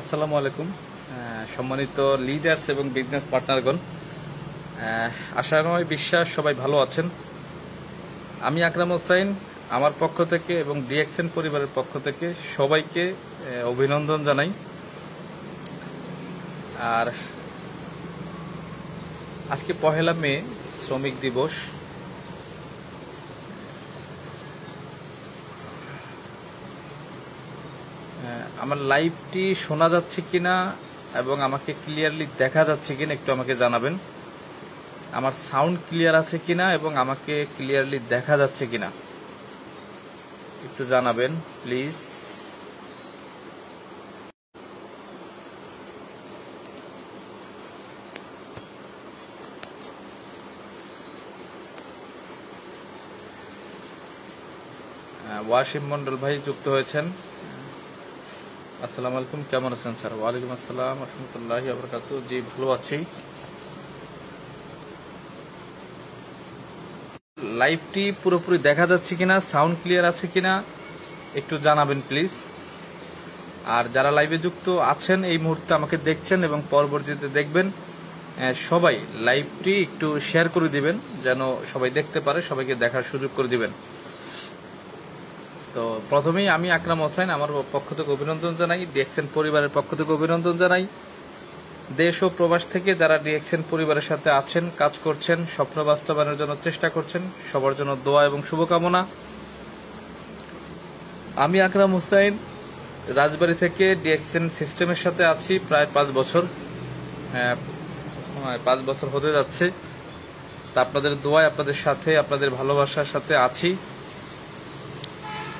আসসালামু আলাইকুম সম্মানিত লিডার্স এবং বিজনেস পার্টনারগণ, আশাময় বিশ্বাস সবাই ভালো আছেন। আমি আকরাম হোসাইন আমার পক্ষ থেকে এবং ডিএক্সএন পরিবারের পক্ষ থেকে সবাইকে অভিনন্দন জানাই। আর আজকে 1 মে শ্রমিক দিবস। আমার লাইভটি শোনা যাচ্ছে কিনা এবং আমাকে ক্লিয়ারলি দেখা যাচ্ছে কিনা একটু আমাকে জানাবেন। আমার সাউন্ড ক্লিয়ার আছে কিনা এবং আমাকে ক্লিয়ারলি দেখা যাচ্ছে কিনা একটু জানাবেন প্লিজ। ওয়াসিম মন্ডল ভাই যুক্ত হয়েছেন। আসসালামু আলাইকুম, কেমন আছেন স্যার? ওয়ালাইকুম আসসালাম রাহমাতুল্লাহি ওয়া বারাকাতুহু। জি, ভালো আছি। লাইভটি পুরোপুরি দেখা যাচ্ছে কিনা, সাউন্ড ক্লিয়ার আছে কিনা একটু জানাবেন প্লিজ। আর যারা লাইভে যুক্ত আছেন এই মুহূর্তে আমাকে দেখছেন এবং পরবর্তীতে দেখবেন, সবাই লাইভটি একটু শেয়ার করে দিবেন যেন সবাই দেখতে পারে, সবাইকে দেখার সুযোগ করে দিবেন। তো প্রথমেই আমি আকরাম হোসাইন আমার পক্ষ থেকে অভিনন্দন জানাই, ডিএক্সএন পরিবারের পক্ষ থেকে অভিনন্দন জানাই। দেশ ও প্রবাস থেকে যারা ডিএক্সএন পরিবারের সাথে আছেন, কাজ করছেন, স্বপ্ন বাস্তবায়নের জন্য চেষ্টা করছেন, সবার জন্য দোয়া এবং শুভকামনা। আমি আকরাম হোসাইন রাজবাড়ী থেকে ডিএক্সএন সিস্টেমের সাথে আছি প্রায় 5 বছর। 5 বছর হতে যাচ্ছে। তা আপনাদের দোয়ায়, আপনাদের সাথে, আপনাদের ভালোবাসার সাথে আছি।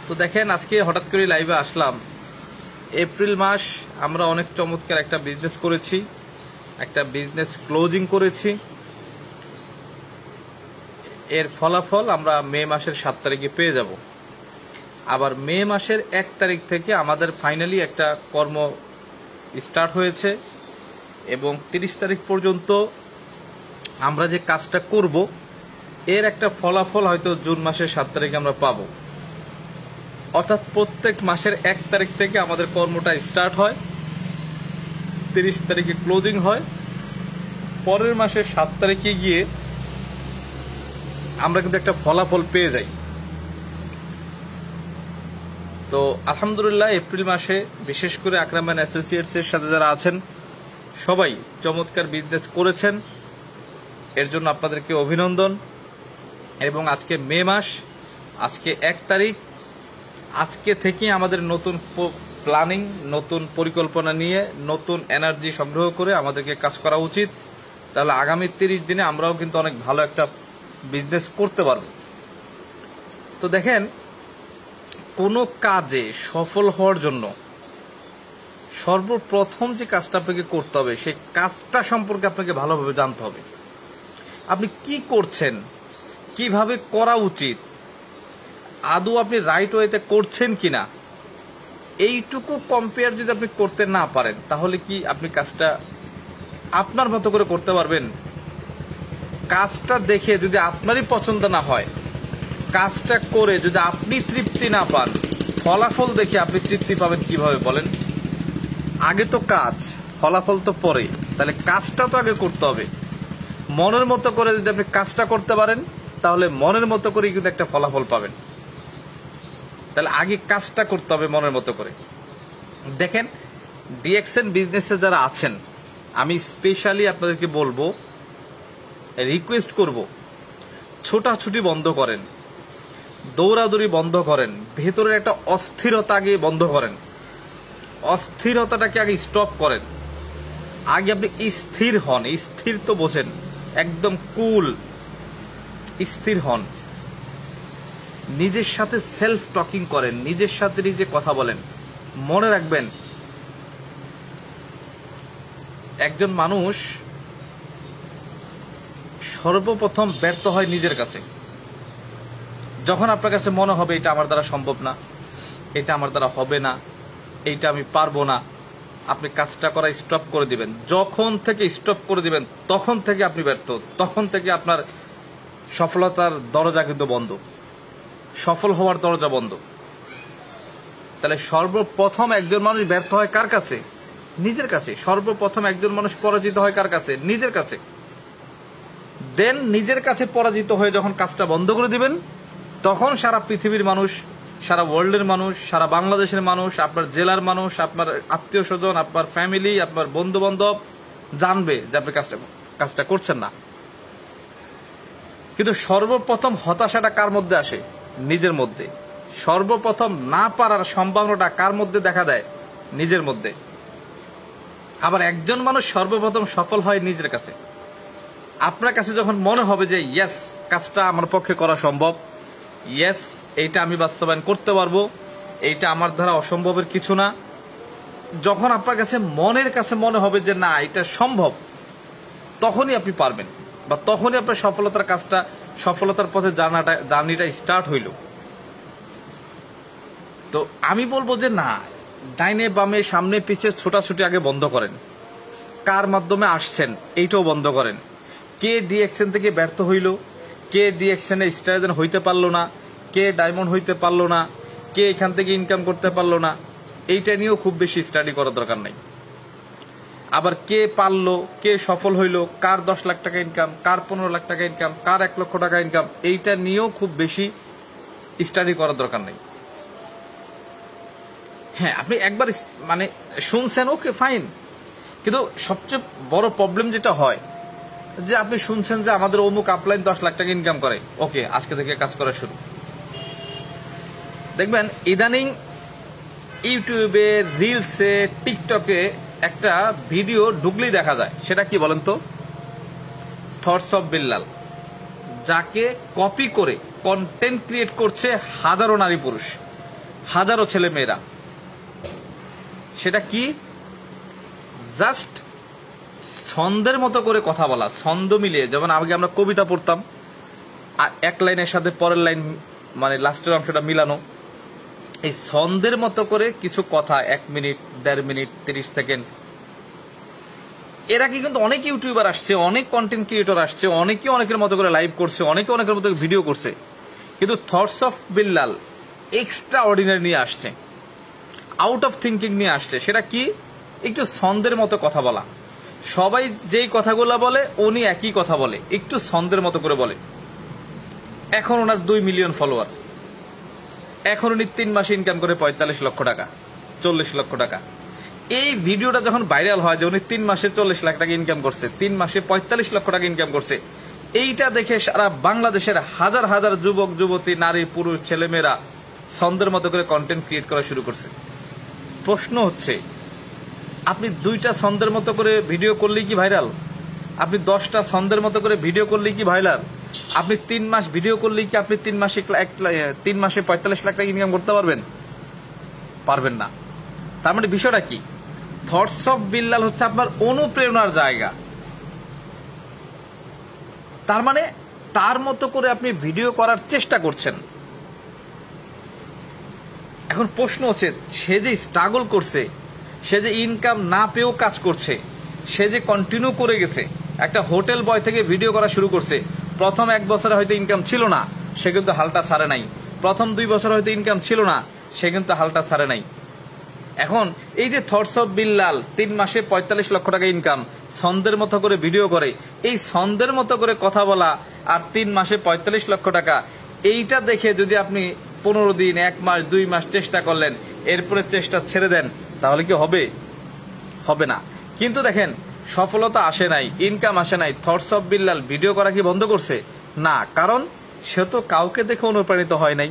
তো দেখেন, আজকে হঠাৎ করে লাইভে আসলাম। এপ্রিল মাস আমরা অনেক চমৎকার একটা বিজনেস করেছি, একটা বিজনেস ক্লোজিং করেছি। এর ফলাফল আমরা মে মাসের 7 তারিখে পেয়ে যাব। আবার মে মাসের 1 তারিখ থেকে আমাদের ফাইনালি একটা কর্ম স্টার্ট হয়েছে এবং 30 তারিখ পর্যন্ত আমরা যে কাজটা করব এর একটা ফলাফল হয়তো জুন মাসের 7 তারিখে আমরা পাবো। অর্থাৎ প্রত্যেক মাসের 1 তারিখ থেকে আমাদের কর্মটা স্টার্ট হয়, 30 তারিখে ক্লোজিং হয়, পরের মাসের 7 তারিখে গিয়ে আমরা কিন্তু একটা ফলাফল পেয়ে যাই। তো আলহামদুলিল্লাহ এপ্রিল মাসে বিশেষ করে আকরাম অ্যাসোসিয়েটস এর সাথে যারা আছেন সবাই চমৎকার বিজনেস করেছেন, এর জন্য আপনাদেরকে অভিনন্দন। এবং আজকে মে মাস, আজকে 1 তারিখ, আজকে থেকে আমাদের নতুন প্ল্যানিং, নতুন পরিকল্পনা নিয়ে নতুন এনার্জি সংগ্রহ করে আমাদেরকে কাজ করা উচিত। তাহলে আগামী 30 দিনে আমরাও কিন্তু অনেক ভালো একটা বিজনেস করতে পারবো। তো দেখেন, কোনো কাজে সফল হওয়ার জন্য সর্বপ্রথম যে কাজটা আপনাকে করতে হবে সেই কাজটা সম্পর্কে আপনাকে ভালোভাবে জানতে হবে। আপনি কি করছেন, কিভাবে করা উচিত, আদৌ আপনি রাইট ওয়েতে করছেন কিনা, এইটুকু কম্পেয়ার যদি আপনি করতে না পারেন তাহলে কি আপনি কাজটা আপনার মতো করে করতে পারবেন? কাজটা দেখে যদি আপনারই পছন্দ না হয়, কাজটা করে যদি আপনি তৃপ্তি না পান, ফলাফল দেখে আপনি তৃপ্তি পাবেন কিভাবে বলেন? আগে তো কাজ, ফলাফল তো পরে। তাহলে কাজটা তো আগে করতে হবে। মনের মতো করে যদি আপনি কাজটা করতে পারেন তাহলে মনের মতো করেই কিন্তু একটা ফলাফল পাবেন। তাহলে আগে কাজটা করতে হবে মনের মতো করে। দেখেন, ডিএক্সএন বিজনেসে যারা আছেন আমি স্পেশালি আপনাদেরকে বলবো, রিকোয়েস্ট করব, ছোটাছুটি বন্ধ করেন, দৌড়াদৌড়ি বন্ধ করেন, ভেতরের একটা অস্থিরতা আগে বন্ধ করেন, অস্থিরতাটাকে আগে স্টপ করেন। আগে আপনি স্থির হন। স্থির তো বোঝেন, একদম কুল, স্থির হন। নিজের সাথে সেলফ টকিং করেন, নিজের সাথে নিজে কথা বলেন। মনে রাখবেন, একজন মানুষ সর্বপ্রথম ব্যর্থ হয় নিজের কাছে। যখন আপনার কাছে মনে হবে এটা আমার দ্বারা সম্ভব না, এটা আমার দ্বারা হবে না, এইটা আমি পারবো না, আপনি কাজটা করা স্টপ করে দিবেন। যখন থেকে স্টপ করে দিবেন তখন থেকে আপনি ব্যর্থ, তখন থেকে আপনার সফলতার দরজা কিন্তু বন্ধ, সফল হওয়ার দরজা বন্ধ। তাহলে সর্বপ্রথম একজন মানুষ ব্যর্থ হয় কার কাছে? নিজের কাছে। সর্বপ্রথম একজন মানুষ পরাজিত হয় কার কাছে? নিজের কাছে। দেন নিজের কাছে পরাজিত হয়ে যখন কাজটা বন্ধ করে দিবেন, তখন সারা পৃথিবীর মানুষ, সারা ওয়ার্ল্ডের মানুষ, সারা বাংলাদেশের মানুষ, আপনার জেলার মানুষ, আপনার আত্মীয় স্বজন, আপনার ফ্যামিলি, আপনার বন্ধু বান্ধব জানবে যে আপনি কাজটা করছেন না। কিন্তু সর্বপ্রথম হতাশাটা কার মধ্যে আসে? নিজের মধ্যে। সর্বপ্রথম না পারার সম্ভাবনাটা কার মধ্যে দেখা দেয়? নিজের মধ্যে। আবার একজন মানুষ সর্বপ্রথম সফল হয় নিজের কাছে। আপনার কাছে যখন মনে হবে যে ইয়েস, কাজটা আমার পক্ষে করা সম্ভব, ইয়েস, এইটা আমি বাস্তবায়ন করতে পারবো, এইটা আমার দ্বারা অসম্ভবের কিছু না, যখন আপনার কাছে মনের কাছে মনে হবে যে না এটা সম্ভব, তখনই আপনি পারবেন, বা তখনই আপনার সফলতার পথে জার্নিটা স্টার্ট হইল। তো আমি বলবো যে না, ডাইনে বামে সামনে পিছে ছোটাছুটি আগে বন্ধ করেন। কার মাধ্যমে আসছেন এইটাও বন্ধ করেন। কে ডিএক্সএন থেকে ব্যর্থ হইল, কে ডিএক্সএনে স্টার হইতে পারলো না, কে ডায়মন্ড হইতে পারলো না, কে এখান থেকে ইনকাম করতে পারলো না, এইটা নিয়েও খুব বেশি স্টাডি করার দরকার নাই। আবার কে পারলো, কে সফল হইল, কার 10 লাখ টাকা ইনকাম, কার 15 লাখ টাকা ইনকাম, কার 1 লক্ষ টাকা ইনকাম, এইটা নিয়েও খুব বেশি স্টাডি করার দরকার নাই। হ্যাঁ, আপনি একবার মানে শুনছেন, ওকে ফাইন, কিন্তু সবচেয়ে বড় প্রবলেম যেটা হয় যে আপনি শুনছেন যে আমাদের অমুক আপলাইন 10 লাখ টাকা ইনকাম করে, ওকে আজকে থেকে কাজ করা শুরু। দেখবেন ইদানিং ইউটিউবে, রিলসে, টিকটকে একটা ভিডিও ঢুকলেই দেখা যায়। সেটা কি বলেন তো? থটস অফ বিল্লাল, যাকে কপি করে কন্টেন্ট ক্রিয়েট করছে হাজারো নারী পুরুষ, হাজারো ছেলে মেয়েরা। সেটা কি? জাস্ট ছন্দের মতো করে কথা বলা, ছন্দ মিলিয়ে। যেমন আগে আমরা কবিতা পড়তাম, আর এক লাইনের সাথে পরের লাইন মানে লাস্টের অংশটা মিলানো, এই ছন্দের মতো করে কিছু কথা 1 মিনিট, 1.5 মিনিট, 30 সেকেন্ড। এর আগে কিন্তু অনেক ইউটিউবার আসছে, অনেক কন্টেন্ট ক্রিয়েটর আসছে, অনেকে অনেকের মতো করে লাইভ করছে, অনেকে অনেকের মতো ভিডিও করছে, কিন্তু thoughts of Billal extra ordinary নিয়ে আসছে, আউট অফ থিঙ্কিং নিয়ে আসছে। সেটা কি? একটু ছন্দের মতো কথা বলা। সবাই যেই কথাগুলো বলে উনি একই কথা বলে, একটু ছন্দের মতো করে বলে। এখন ওনার 2 মিলিয়ন ফলোয়ার, এখন উনি 3 মাসে ইনকাম করে 45 লক্ষ টাকা, 40 লক্ষ টাকা। এই ভিডিওটা যখন ভাইরাল হয় যে উনি 3 মাসে 40 লাখ টাকা ইনকাম করছে, 3 মাসে 45 লক্ষ টাকা ইনকাম করছে, এইটা দেখে সারা বাংলাদেশের হাজার হাজার যুবক যুবতী, নারী পুরুষ, ছেলেমেয়েরা ছন্দের মতো করে কন্টেন্ট ক্রিয়েট করা শুরু করছে। প্রশ্ন হচ্ছে, আপনি 2টা ছন্দের মতো করে ভিডিও করলেই কি ভাইরাল? আপনি 10টা ছন্দের মতো করে ভিডিও করলেই কি ভাইরাল? আপনি 3 মাস ভিডিও করলেই কি আপনি 3 মাসে 45 লাখ টাকা ইনকাম করতে পারবেন? পারবেন না। তার মানে বিষয়টা কি? থটস অফ বিল্লাল হচ্ছে আপনার অনুপ্রেরণার জায়গা। তার মানে তার মতো করে আপনি ভিডিও করার চেষ্টা করছেন। এখন প্রশ্ন হচ্ছে, সে যে স্ট্রাগল করছে, সে যে ইনকাম না পেয়েও কাজ করছে, সে যে কন্টিনিউ করে গেছে, একটা হোটেল বয় থেকে ভিডিও করা শুরু করছে, প্রথম 1 বছরে হয়তো ইনকাম ছিল না, সে কিন্তু হালটা ছাড়ে নাই। প্রথম 2 বছর হয়তো ইনকাম ছিল না, সে কিন্তু হালটা ছাড়ে নাই। এখন এই যে থটস অফ বিল্লাল 3 মাসে 45 লক্ষ টাকা ইনকাম, ছন্দের মতো করে ভিডিও করে, এই ছন্দের মতো করে কথা বলা আর 3 মাসে 45 লক্ষ টাকা, এইটা দেখে যদি আপনি 15 দিন, 1 মাস, 2 মাস চেষ্টা করলেন, এরপরে চেষ্টা ছেড়ে দেন, তাহলে কি হবে? হবে না। কিন্তু দেখেন, সফলতা আসে নাই, ইনকাম আসে নাই, থটস অফ বিল্লাল ভিডিও করা কি বন্ধ করছে? না, কারণ সে তো কাউকে দেখে অনুপ্রাণিত হয় নাই।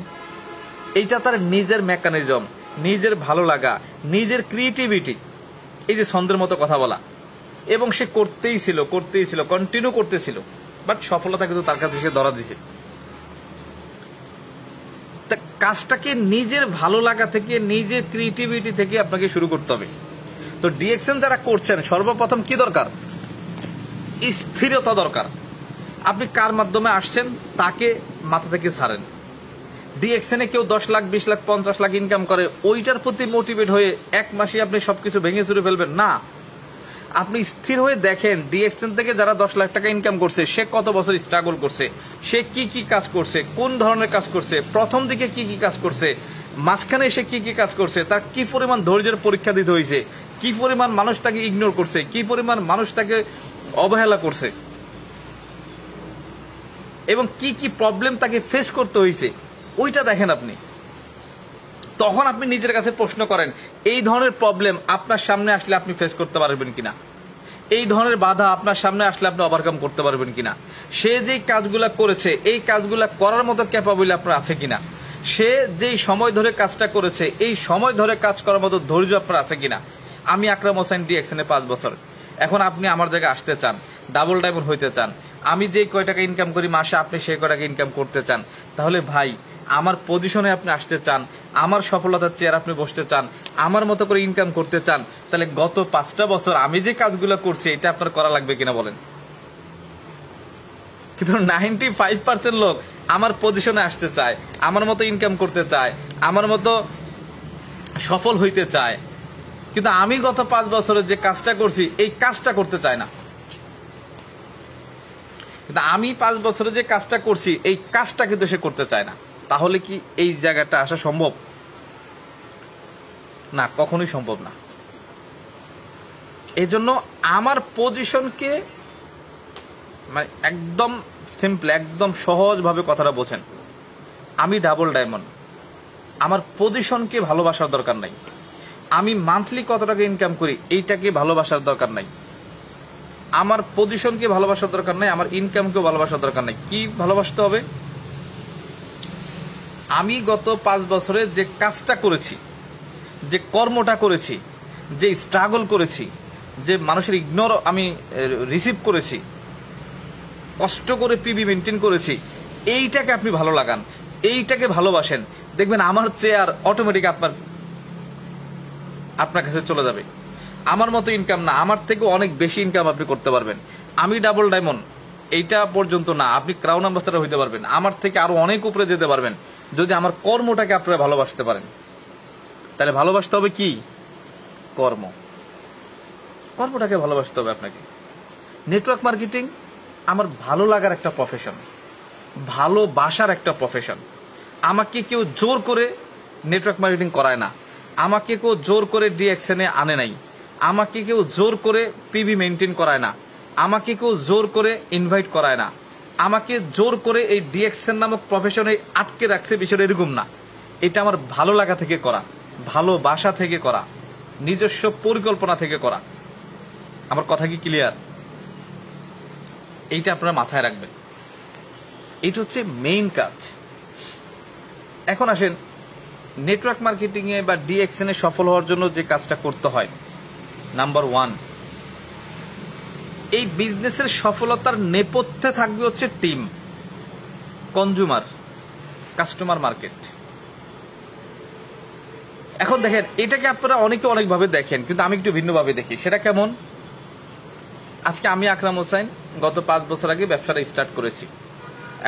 এইটা তার নিজের মেকানিজম, নিজের ভালো লাগা, নিজের ক্রিয়েটিভিটি, এই যে ছন্দের মতো কথা বলা, এবং সে করতেই ছিল, কন্টিনিউ করতেছিল, বাট সফলতা কিন্তু তার কাছে সে ধরা দিছে। কাজটাকে নিজের ভালো লাগা থেকে, নিজের ক্রিয়েটিভিটি থেকে আপনাকে শুরু করতে হবে। তো ডিএক্সএন যারা করছেন, সর্বপ্রথম কি দরকার? স্থিরতা দরকার। আপনি কার মাধ্যমে আসছেন তাকে মাথা থেকে ছাড়েন। ডিএক্সএনে কেউ 10 লাখ, 20 লাখ, 50 লাখ ইনকাম করে, ওইটার প্রতি মোটিভেট হয়ে 1 মাসে আপনি সবকিছু ভেঙে চুরে ফেলবেন না। আপনি স্থির হয়ে দেখেন, ডিএক্সএন থেকে যারা 10 লাখ টাকা ইনকাম করছে, সে কত বছর স্ট্রাগল করছে, সে কি কি কাজ করছে, কোন ধরনের কাজ করছে, প্রথম দিকে কি কি কাজ করছে, মাঝখানে এসে কি কি কাজ করছে, তার কি পরিমাণ ধৈর্যের পরীক্ষা দিতে হয়েছে, কি পরিমাণ মানুষ তাকে ইগনোর করছে, কি পরিমাণ মানুষ তাকে অবহেলা করছে, এবং কি কি প্রবলেম তাকে ফেস করতে হয়েছে, ওইটা দেখেন আপনি। তখন আপনি নিজের কাছে প্রশ্ন করেন, এই ধরনের প্রবলেম আপনার সামনে আসলে আপনি ফেস করতে পারবেন কিনা, এই ধরনের বাধা আপনার সামনে আসলে আপনি ওভারকাম করতে পারবেন কিনা, সে যেই কাজগুলা করেছে এই কাজগুলা করার মতো ক্যাপাবিলিটি আপনার আছে কিনা, সে যেই সময় ধরে কাজটা করেছে এই সময় ধরে কাজ করার মতো ধৈর্য আপনার আছে কিনা। আমি আকরাম হোসাইন ডিএক্সএনে 5 বছর, এখন আপনি আমার জায়গায় আসতে চান, ডাবল ডায়মন্ড হইতে চান, আমি যেই কয় টাকা ইনকাম করি মাসে আপনি সেই কয় টাকা ইনকাম করতে চান, তাহলে ভাই আমার পজিশনে আপনি আসতে চান, আমার সফলতার চেয়ার আপনি বসতে চান, আমার মতো করে ইনকাম করতে চান, তাহলে গত 5টা বছর আমি যে কাজগুলো করছি এটা আপনার করা লাগবে কিনা বলেন। কিন্তু 95% লোক আমার পজিশনে আসতে চায়, আমার মতো ইনকাম করতে চায়, আমার মতো সফল হইতে চায়, কিন্তু আমি গত 5 বছরে যে কাজটা করছি এই কাজটা করতে চায় না। কিন্তু আমি 5 বছরে যে কাজটা করছি এই কাজটা কিন্তু সে করতে চায় না। তাহলে কি এই জায়গাটা আসা সম্ভব? না, কখনোই সম্ভব না। এই জন্য আমার পজিশনকে মানে একদম সিম্পল, একদম সহজভাবে কথাটা বোঝেন। আমি ডাবল ডায়মন্ড, আমার পজিশনকে ভালোবাসার দরকার নাই। আমি মান্থলি কত টাকা ইনকাম করি এইটাকে ভালোবাসার দরকার নাই। আমার পজিশনকে ভালোবাসার দরকার নাই, আমার ইনকামকেও ভালোবাসার দরকার নাই। কি ভালোবাসতে হবে? আমি গত 5 বছরে যে কাজটা করেছি, যে কর্মটা করেছি, যে স্ট্রাগল করেছি, যে মানুষের ইগনোর আমি রিসিভ করেছি, কষ্ট করে পিবি মেনটেন করেছি, এইটাকে আপনি ভালো লাগান, এইটাকে ভালোবাসেন, দেখবেন আমার চেয়ার অটোমেটিক আপনার কাছে চলে যাবে। আমার মতো ইনকাম না, আমার থেকে অনেক বেশি ইনকাম আপনি করতে পারবেন। আমি ডাবল ডায়মন্ড এইটা পর্যন্ত না, আপনি ক্রাউন অ্যাম্বাসেডর হইতে পারবেন, আমার থেকে আরো অনেক উপরে যেতে পারবেন যদি আমার কর্মটাকে আপনারা ভালোবাসতে পারেন। তাহলে ভালোবাসতে হবে কি? কর্মটাকে ভালোবাসতে হবে আপনাকে। নেটওয়ার্ক মার্কেটিং আমার ভালো লাগার একটা প্রফেশন, ভালোবাসার একটা প্রফেশন। আমাকে কেউ জোর করে নেটওয়ার্ক মার্কেটিং করায় না, আমাকে কেউ জোর করে ডিএক্সএনে আনে নাই, আমাকে কেউ জোর করে পিবি মেনটেন করায় না, আমাকে কেউ জোর করে ইনভাইট করায় না, আমাকে জোর করে এই ডিএক্সএন নামক প্রফেশনে আটকে রাখছে, বিষয়টা এরকম না। এটা আমার ভালো লাগা থেকে করা, ভালোবাসা থেকে করা, নিজস্ব পরিকল্পনা থেকে করা। আমার কথা কি ক্লিয়ার? এইটা আপনারা মাথায় রাখবেন, এইটা হচ্ছে মেইন কাজ। এখন আসেন, নেটওয়ার্ক মার্কেটিং এ বা ডিএক্সএন এ সফল হওয়ার জন্য যে কাজটা করতে হয়, নাম্বার 1, এই বিজনেসের সফলতার নেপথ্যে থাকবে হচ্ছে টিম, কনজিউমার, কাস্টমার মার্কেট। এখন দেখেন, এটাকে আপনারা অনেকে অনেকভাবে দেখেন, কিন্তু আমি একটু ভিন্নভাবে দেখি। সেটা কেমন? আজকে আমি আকরাম হোসাইন গত 5 বছর আগে ব্যবসাটা স্টার্ট করেছি।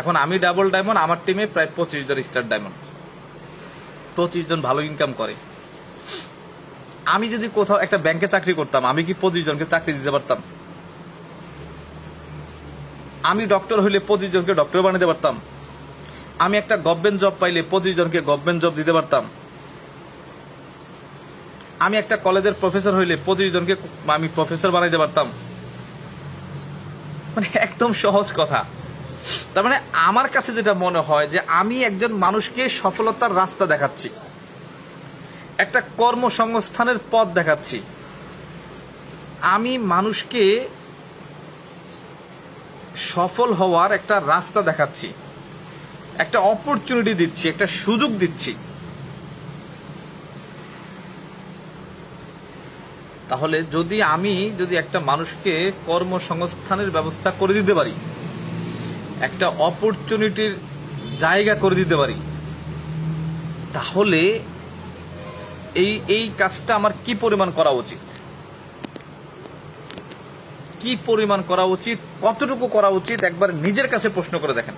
এখন আমি ডাবল ডায়মন্ড, আমার টিমে প্রায় 25 জন স্টার ডায়মন্ড, 25 জন ভালো ইনকাম করে। আমি যদি কোথাও একটা ব্যাংকে চাকরি করতাম, আমি কি 25 জনকে চাকরি দিতে পারতাম? আমি ডক্টর হইলে 25 জনকে ডক্টর বানাতে পারতাম? আমি একটা গভর্নমেন্ট জব পাইলে 25 জনকে গভর্নমেন্ট জব দিতে পারতাম? আমি একটা কলেজের প্রফেসর হইলে 25 জনকে আমি প্রফেসর বানাইতে পারতাম? মানে একদম সহজ কথা। তার মানে আমার কাছে যেটা মনে হয় যে আমি একজন মানুষকে সফলতার রাস্তা দেখাচ্ছি, একটা কর্মসংস্থানের পথ দেখাচ্ছি, আমি মানুষকে সফল হওয়ার একটা রাস্তা দেখাচ্ছি, একটা অপরচুনিটি দিচ্ছি, একটা সুযোগ দিচ্ছি। তাহলে যদি একটা মানুষকে কর্মসংস্থানের ব্যবস্থা করে দিতে পারি, একটা অপরচুনিটির জায়গা করে দিতে পারি, তাহলে এই কাজটা আমার কি পরিমাণ করা উচিত, কি পরিমাণ করা উচিত, কতটুকু করা উচিত, একবার নিজের কাছে প্রশ্ন করে দেখেন।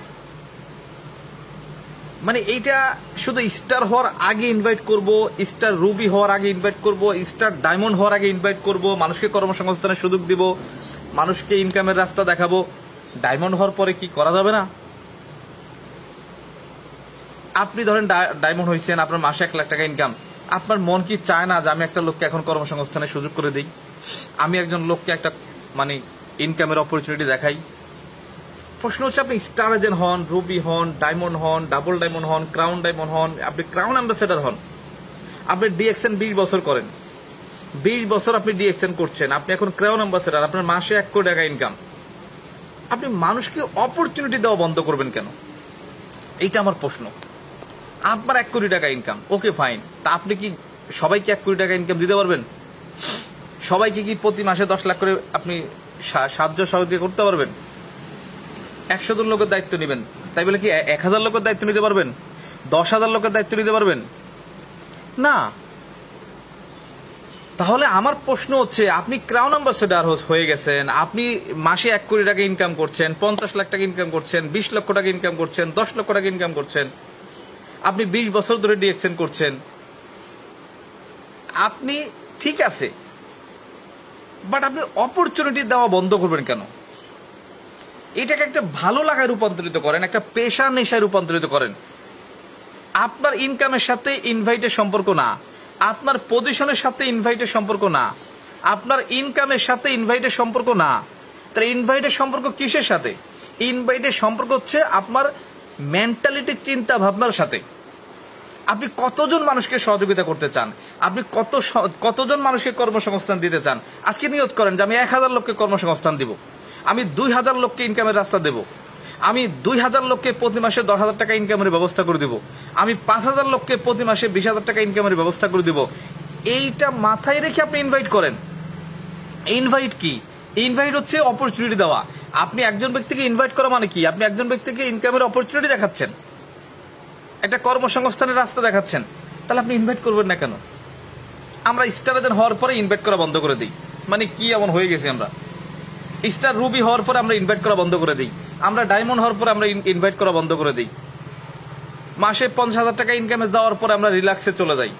মানে এইটা শুধু স্টার হওয়ার আগে ইনভাইট করব, স্টার রুবি হওয়ার আগে ইনভাইট করব, স্টার ডায়মন্ড হওয়ার আগে ইনভাইট করব, মানুষকে কর্মসংস্থানের সুযোগ দিব, মানুষকে ইনকামের রাস্তা দেখাবো, ডায়মন্ড হওয়ার পরে কি করা যাবে না? আপনি ধরেন ডায়মন্ড হয়েছেন, আপনার মাসে 1 লাখ টাকা ইনকাম, আপনার মন কি চায় না যে আমি একটা লোককে এখন কর্মসংস্থানের সুযোগ করে দিই, আমি একজন লোককে একটা মানে ইনকামের অপরচুনিটি দেখাই? প্রশ্ন হচ্ছে আপনি স্টার এজেন্ট হন, রুবি হন, ডায়মন্ড হন, ডাবল ডায়মন্ড হন, ক্রাউন ডায়মন্ড হন, আপনি ক্রাউন অ্যাম্বাসেডর হন, আপনি ডিএক্সএন 20 বছর করেন, 20 বছর আপনি ডিএক্সএন করছেন, আপনি এখন ক্রাউন অ্যাম্বাসেডর, আপনার মাসে 1 কোটি টাকা ইনকাম, আপনি মানুষকে অপরচুনিটি দেওয়া বন্ধ করবেন কেন? এইটা আমার প্রশ্ন। আপনার 1 কোটি টাকা ইনকাম, ওকে ফাইন, তা আপনি কি সবাইকে 1 কোটি টাকা ইনকাম দিতে পারবেন? সবাইকে কি প্রতি মাসে 10 লাখ করে আপনি সাহায্য সহযোগিতা করতে পারবেন? 100 জন লোকের দায়িত্ব নেবেন, তাই বলে কি 1000 লোকের দায়িত্ব নিতে পারবেন? 10,000 লোকের দায়িত্ব নিতে পারবেন না। তাহলে আমার প্রশ্ন হচ্ছে, আপনি ক্রাউন অ্যাম্বাসেডর হয়ে গেছেন, আপনি মাসে 1 কোটি টাকা ইনকাম করছেন, 50 লাখ টাকা ইনকাম করছেন, 20 লক্ষ টাকা ইনকাম করছেন, 10 লক্ষ টাকা ইনকাম করছেন, আপনি 20 বছর ধরে ডিএক্সএন করছেন, আপনি ঠিক আছে, বাট আপনি অপরচুনিটি দেওয়া বন্ধ করবেন কেন? এটাকে একটা ভালো লাগায় রূপান্তরিত করেন, একটা পেশা নেশায় রূপান্তরিত করেন। আপনার ইনকামের সাথে ইনভাইটের সম্পর্ক না, আপনার পজিশনের সাথে ইনভাইটের সম্পর্ক না, আপনার ইনকামের সাথে ইনভাইটের সম্পর্ক না। তাহলে ইনভাইটের সম্পর্ক কিসের সাথে? ইনভাইটের সম্পর্ক হচ্ছে আপনার মেন্টালিটির, চিন্তা ভাবনার সাথে। আপনি কতজন মানুষকে সহযোগিতা করতে চান, আপনি কতজন মানুষকে কর্মসংস্থান দিতে চান? আজকে নিয়ত করেন যে আমি 1000 লোককে কর্মসংস্থান দিব, আমি 2000 লোককে ইনকামের রাস্তা দেব, আমি 2000 লোককে প্রতি মাসে 10,000 টাকা ইনকামের ব্যবস্থা করে দিব, আমি 5000 লোককে প্রতি মাসে 20,000 টাকা ইনকামের ব্যবস্থা করে দিব। এইটা মাথায় রেখে আপনি ইনভাইট করেন। ইনভাইট কি? ইনভাইট হচ্ছে অপরচুনিটি দেওয়া। আপনি একজন ব্যক্তিকে ইনভাইট করা মানে কি? আপনি একজন ব্যক্তিকে ইনকামের অপরচুনিটি দেখাচ্ছেন, একটা কর্মসংস্থানের রাস্তা দেখাচ্ছেন। তাহলে আপনি ইনভাইট করবেন না কেন? আমরা স্টার এজেন্ট হওয়ার পরে ইনভাইট করা বন্ধ করে দিই, মানে কি এমন হয়ে গেছে? আমরা স্টার রুবি হওয়ার পরে আমরা ইনভাইট করা বন্ধ করে দিই, আমরা ডায়মন্ড হওয়ার পরে আমরা ইনভাইট করা বন্ধ করে দিই, মাসে 50,000 টাকা ইনকামে যাওয়ার পরে আমরা রিল্যাক্সে চলে যাই।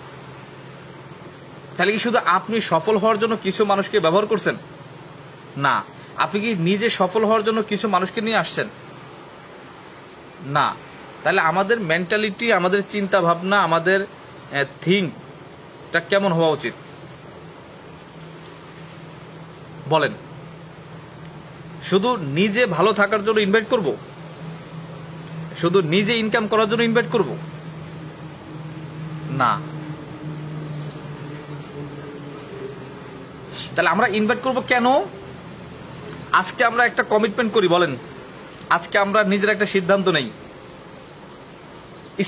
তাহলে কি শুধু আপনি সফল হওয়ার জন্য কিছু মানুষকে ব্যবহার করছেন? না। আপনি কি নিজে সফল হওয়ার জন্য কিছু মানুষকে নিয়ে আসছেন? না। তাহলে আমাদের মেন্টালিটি, আমাদের চিন্তা ভাবনা, আমাদের থিঙ্কটা কেমন হওয়া উচিত বলেন? শুধু নিজে ভালো থাকার জন্য ইনভাইট করব? শুধু নিজে ইনকাম করার জন্য ইনভাইট করব? না। তাহলে আমরা ইনভাইট করব কেন? আজকে আমরা একটা কমিটমেন্ট করি, বলেন আজকে আমরা নিজের একটা সিদ্ধান্ত নেই,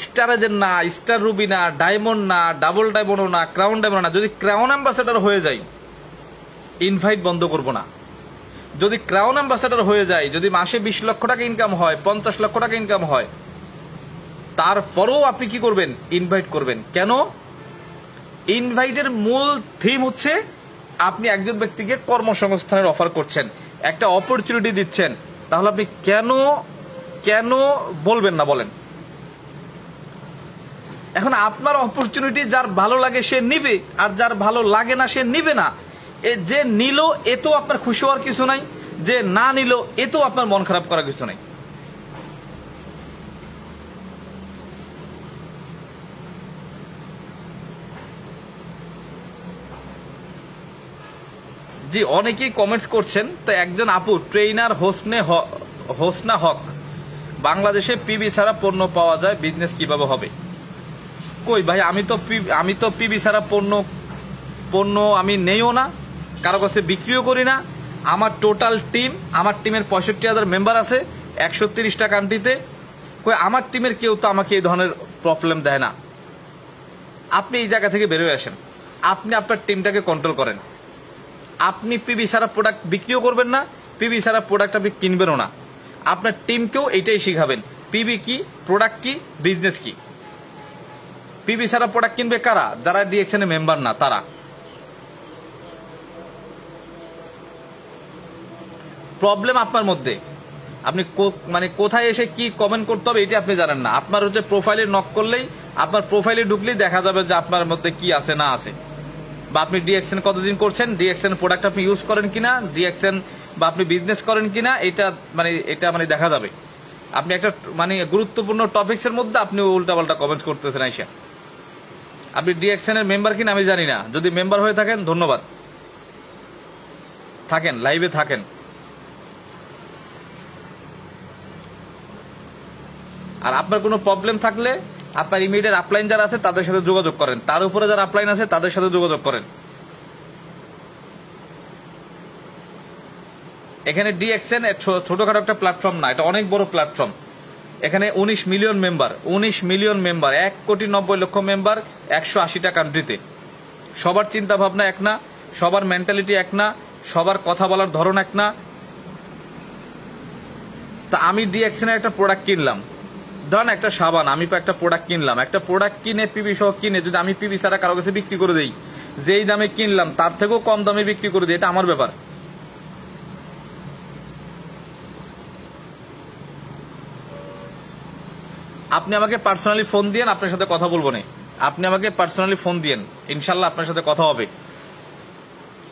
স্টার এজেন্ট না, স্টার রুবি না, ডায়মন্ড না, ডাবল ডায়মন্ড না, ক্রাউন ডায়মন্ড না, যদি ক্রাউন অ্যাম্বাসেডর হয়ে যাই ইনভাইট বন্ধ করব না। যদি ক্রাউন অ্যাম্বাসেডর হয়ে যায়, যদি মাসে 20 লক্ষ টাকা ইনকাম হয়, 50 লক্ষ টাকা ইনকাম হয়, তারপরেও আপনি কি করবেন? ইনভাইট করবেন। কেন? ইনভাইটের মূল থিম হচ্ছে আপনি একজন ব্যক্তিকে কর্মসংস্থানের অফার করছেন, একটা অপরচুনিটি দিচ্ছেন। তাহলে আপনি কেন বলবেন না বলেন? এখন আপনার অপরচুনিটি যার ভালো লাগে সে নিবে, আর যার ভালো লাগে না সে নিবে না। যে নিল এতেও আপনার খুশি হওয়ার কিছু নাই, যে না নিল এতেও আপনার মন খারাপ করার কিছু নাই। জি, অনেকেই কমেন্টস করছেন। তো একজন আপু, ট্রেইনার হোসনা হক, বাংলাদেশে পিবি ছাড়া পণ্য পাওয়া যায়, বিজনেস কিভাবে হবে? কই ভাই, আমি তো পিবি ছাড়া পণ্য আমি নেইও না, কারো কাছে বিক্রিও করি না। আমার টোটাল টিম, আমার টিমের 65,000 মেম্বার আছে 130টা কান্ট্রিতে। কই আমার টিমের কেউ তো আমাকে এই ধরনের প্রবলেম দেয় না। আপনি এই জায়গা থেকে বেরোয় আসেন, আপনি আপনার টিমটাকে কন্ট্রোল করেন। আপনি পিবি ছাড়া প্রোডাক্ট বিক্রিও করবেন না, পিবি ছাড়া প্রোডাক্ট আপনি কিনবেনও না। আপনার টিমকেও এইটাই শিখাবেন, পিবি কি, প্রোডাক্ট কি, বিজনেস কি। পিবি ছাড়া প্রোডাক্ট কিনবে কারা? যারা ডিএক্সএন মেম্বার না, তারা। প্রবলেম আপনার মধ্যে, আপনি মানে কোথায় এসে কি কমেন্ট করতে হবে এটা আপনি জানেন না। আপনার হচ্ছে প্রোফাইলে নক করলেই, আপনার প্রোফাইলে ঢুকলেই দেখা যাবে যে আপনার মধ্যে কি আছে না আছে, বা আপনি ডিএক্সএন কতদিন করছেন, ডিএক্সএন প্রোডাক্ট আপনি ইউজ করেন কিনা, ডিএক্সএন বা আপনি বিজনেস করেন কিনা, এটা দেখা যাবে। আপনি একটা মানে গুরুত্বপূর্ণ টপিকস এর মধ্যে আপনি উল্টাপাল্টা কমেন্টস করতেছেন আইসা। আপনি ডিএক্সএন এর মেম্বার কিনা আমি জানি না, যদি মেম্বার হয়ে থাকেন ধন্যবাদ, থাকেন লাইভে থাকেন। আর আপনার কোনো প্রবলেম থাকলে আপনার ইমিডিয়েট আপলাইন যারা আছে তাদের সাথে যোগাযোগ করেন, তার উপরে যারা আপলাইন আছে তাদের সাথে যোগাযোগ করেন। এখানে ডিএক্সএন ছোটখাটো একটা প্ল্যাটফর্ম না, এটা অনেক বড় প্ল্যাটফর্ম। এখানে 19 million member, 19 million member, 1,90,00,000 member 180টা কান্ট্রিতে। সবার চিন্তা ভাবনা এক না, সবার মেন্টালিটি এক না, সবার কথা বলার ধরন এক না। তা আমি ডিএক্সএন এর একটা প্রোডাক্ট কিনলাম, ধরেন একটা সাবান, আমি একটা প্রোডাক্ট কিনলাম, একটা প্রোডাক্ট কিনে পিবি সহ কিনে যদি আমি পিবি ছাড়া কারো কাছে বিক্রি করে দেই, যেই দামে কিনলাম তার থেকেও কম দামে বিক্রি করে দিই, এটা আমার ব্যাপার। আপনি আমাকে পার্সোনালি ফোন দিয়েন, আপনার সাথে কথা বলবো না। আপনি আমাকে পার্সোনালি ফোন দিয়েন, ইনশাল্লাহ আপনার সাথে কথা হবে।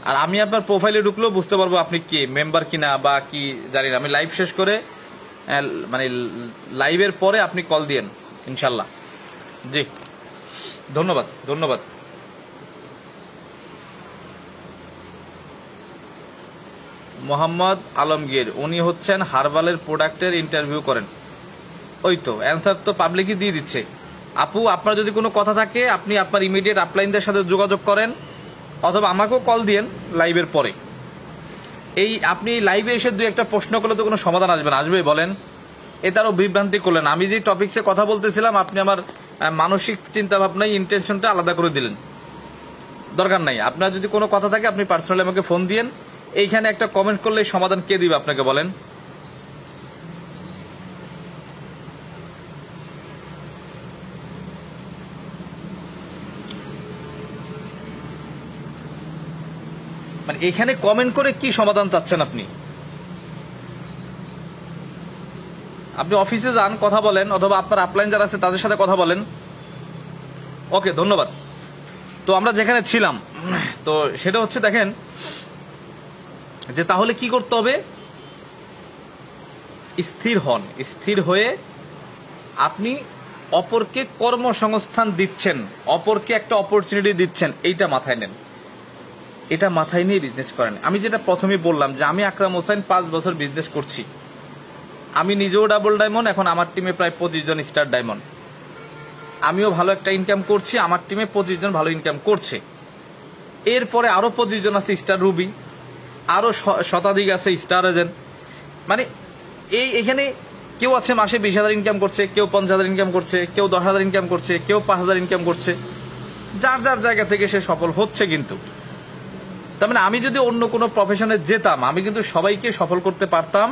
আর আমি আপনার প্রোফাইলে ঢুকলেও বুঝতে পারবো আপনি কি মেম্বার কিনা বা কি জানি না। আমি লাইভ শেষ করে মানে লাইভের পরে আপনি কল দিয়েন ইনশাল্লাহ। জি ধন্যবাদ ধন্যবাদ। মোহাম্মদ আলমগীর, উনি হচ্ছেন হার্বালের প্রোডাক্টের ইন্টারভিউ করেন। ওই তো অ্যান্সার তো পাবলিকই দিয়ে দিচ্ছে। আপু আপনার যদি কোনো কথা থাকে আপনি আপনার ইমিডিয়েট আপলাইনদের সাথে যোগাযোগ করেন, অথবা আমাকেও কল দিয়েন লাইভের পরে। এই আপনি লাইভে এসে দুই একটা প্রশ্ন করলে তো কোনো সমাধান আসবে না, আসবে বলেন? এটারও বিভ্রান্তি করলেন। আমি যে টপিকসে কথা বলতেছিলাম আপনি আমার মানসিক চিন্তা ভাবনায় ইন্টেনশনটা আলাদা করে দিলেন। দরকার নাই। আপনার যদি কোনো কথা থাকে আপনি পার্সোনালি আমাকে ফোন দিয়েন। এইখানে একটা কমেন্ট করলে সমাধান কে দিবে আপনাকে বলেন? মানে এখানে কমেন্ট করে কি সমাধান চাচ্ছেন আপনি? আপনি অফিসে যান, কথা বলেন, অথবা আপনার আপলাইন যারা আছে তাদের সাথে কথা বলেন। ওকে ধন্যবাদ। তো আমরা যেখানে ছিলাম, তো সেটা হচ্ছে দেখেন যে তাহলে কি করতে হবে? স্থির হন। স্থির হয়ে আপনি অপরকে কর্মসংস্থান দিচ্ছেন, অপরকে একটা অপরচুনিটি দিচ্ছেন, এইটা মাথায় নেন। এটা মাথায় নিয়ে বিজনেস করেন। আমি যেটা প্রথমে বললাম যে আমি আকরাম হোসেন 5 বছর বিজনেস করছি। আমি নিজেও ডাবল ডায়মন্ড, এখন আমার টিমে প্রায় 25 জন স্টার ডায়মন্ড। আমিও ভালো একটা ইনকাম করছি, আমার টিমে 25 জন ভালো ইনকাম করছে। এরপরে আরো 25 জন আছে স্টার রুবি, আরো শতাধিক আছে স্টার এজেন্ট। মানে এখানে কেউ আছে মাসে 20,000 ইনকাম করছে, কেউ 50,000 ইনকাম করছে, কেউ 10,000 ইনকাম করছে, কেউ 5,000 ইনকাম করছে। যার যার জায়গা থেকে সে সফল হচ্ছে। কিন্তু তার মানে আমি যদি অন্য কোনো প্রফেশনে যেতাম আমি কিন্তু সবাইকে সফল করতে পারতাম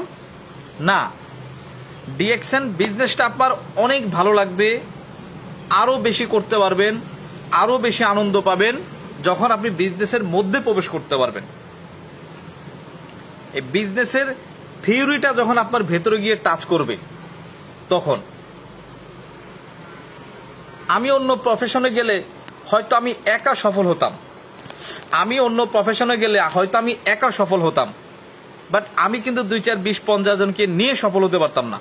না। ডিএক্সএন বিজনেসটা আপনার অনেক ভালো লাগবে, আরো বেশি করতে পারবেন, আরো বেশি আনন্দ পাবেন যখন আপনি বিজনেসের মধ্যে প্রবেশ করতে পারবেন। এই বিজনেসের থিওরিটা যখন আপনার ভেতরে গিয়ে টাচ করবে তখন। আমি অন্য প্রফেশনে গেলে হয়তো আমি একা সফল হতাম, বাট আমি কিন্তু 2, 4, 20, 50 জনকে নিয়ে সফল হতে পারতাম না।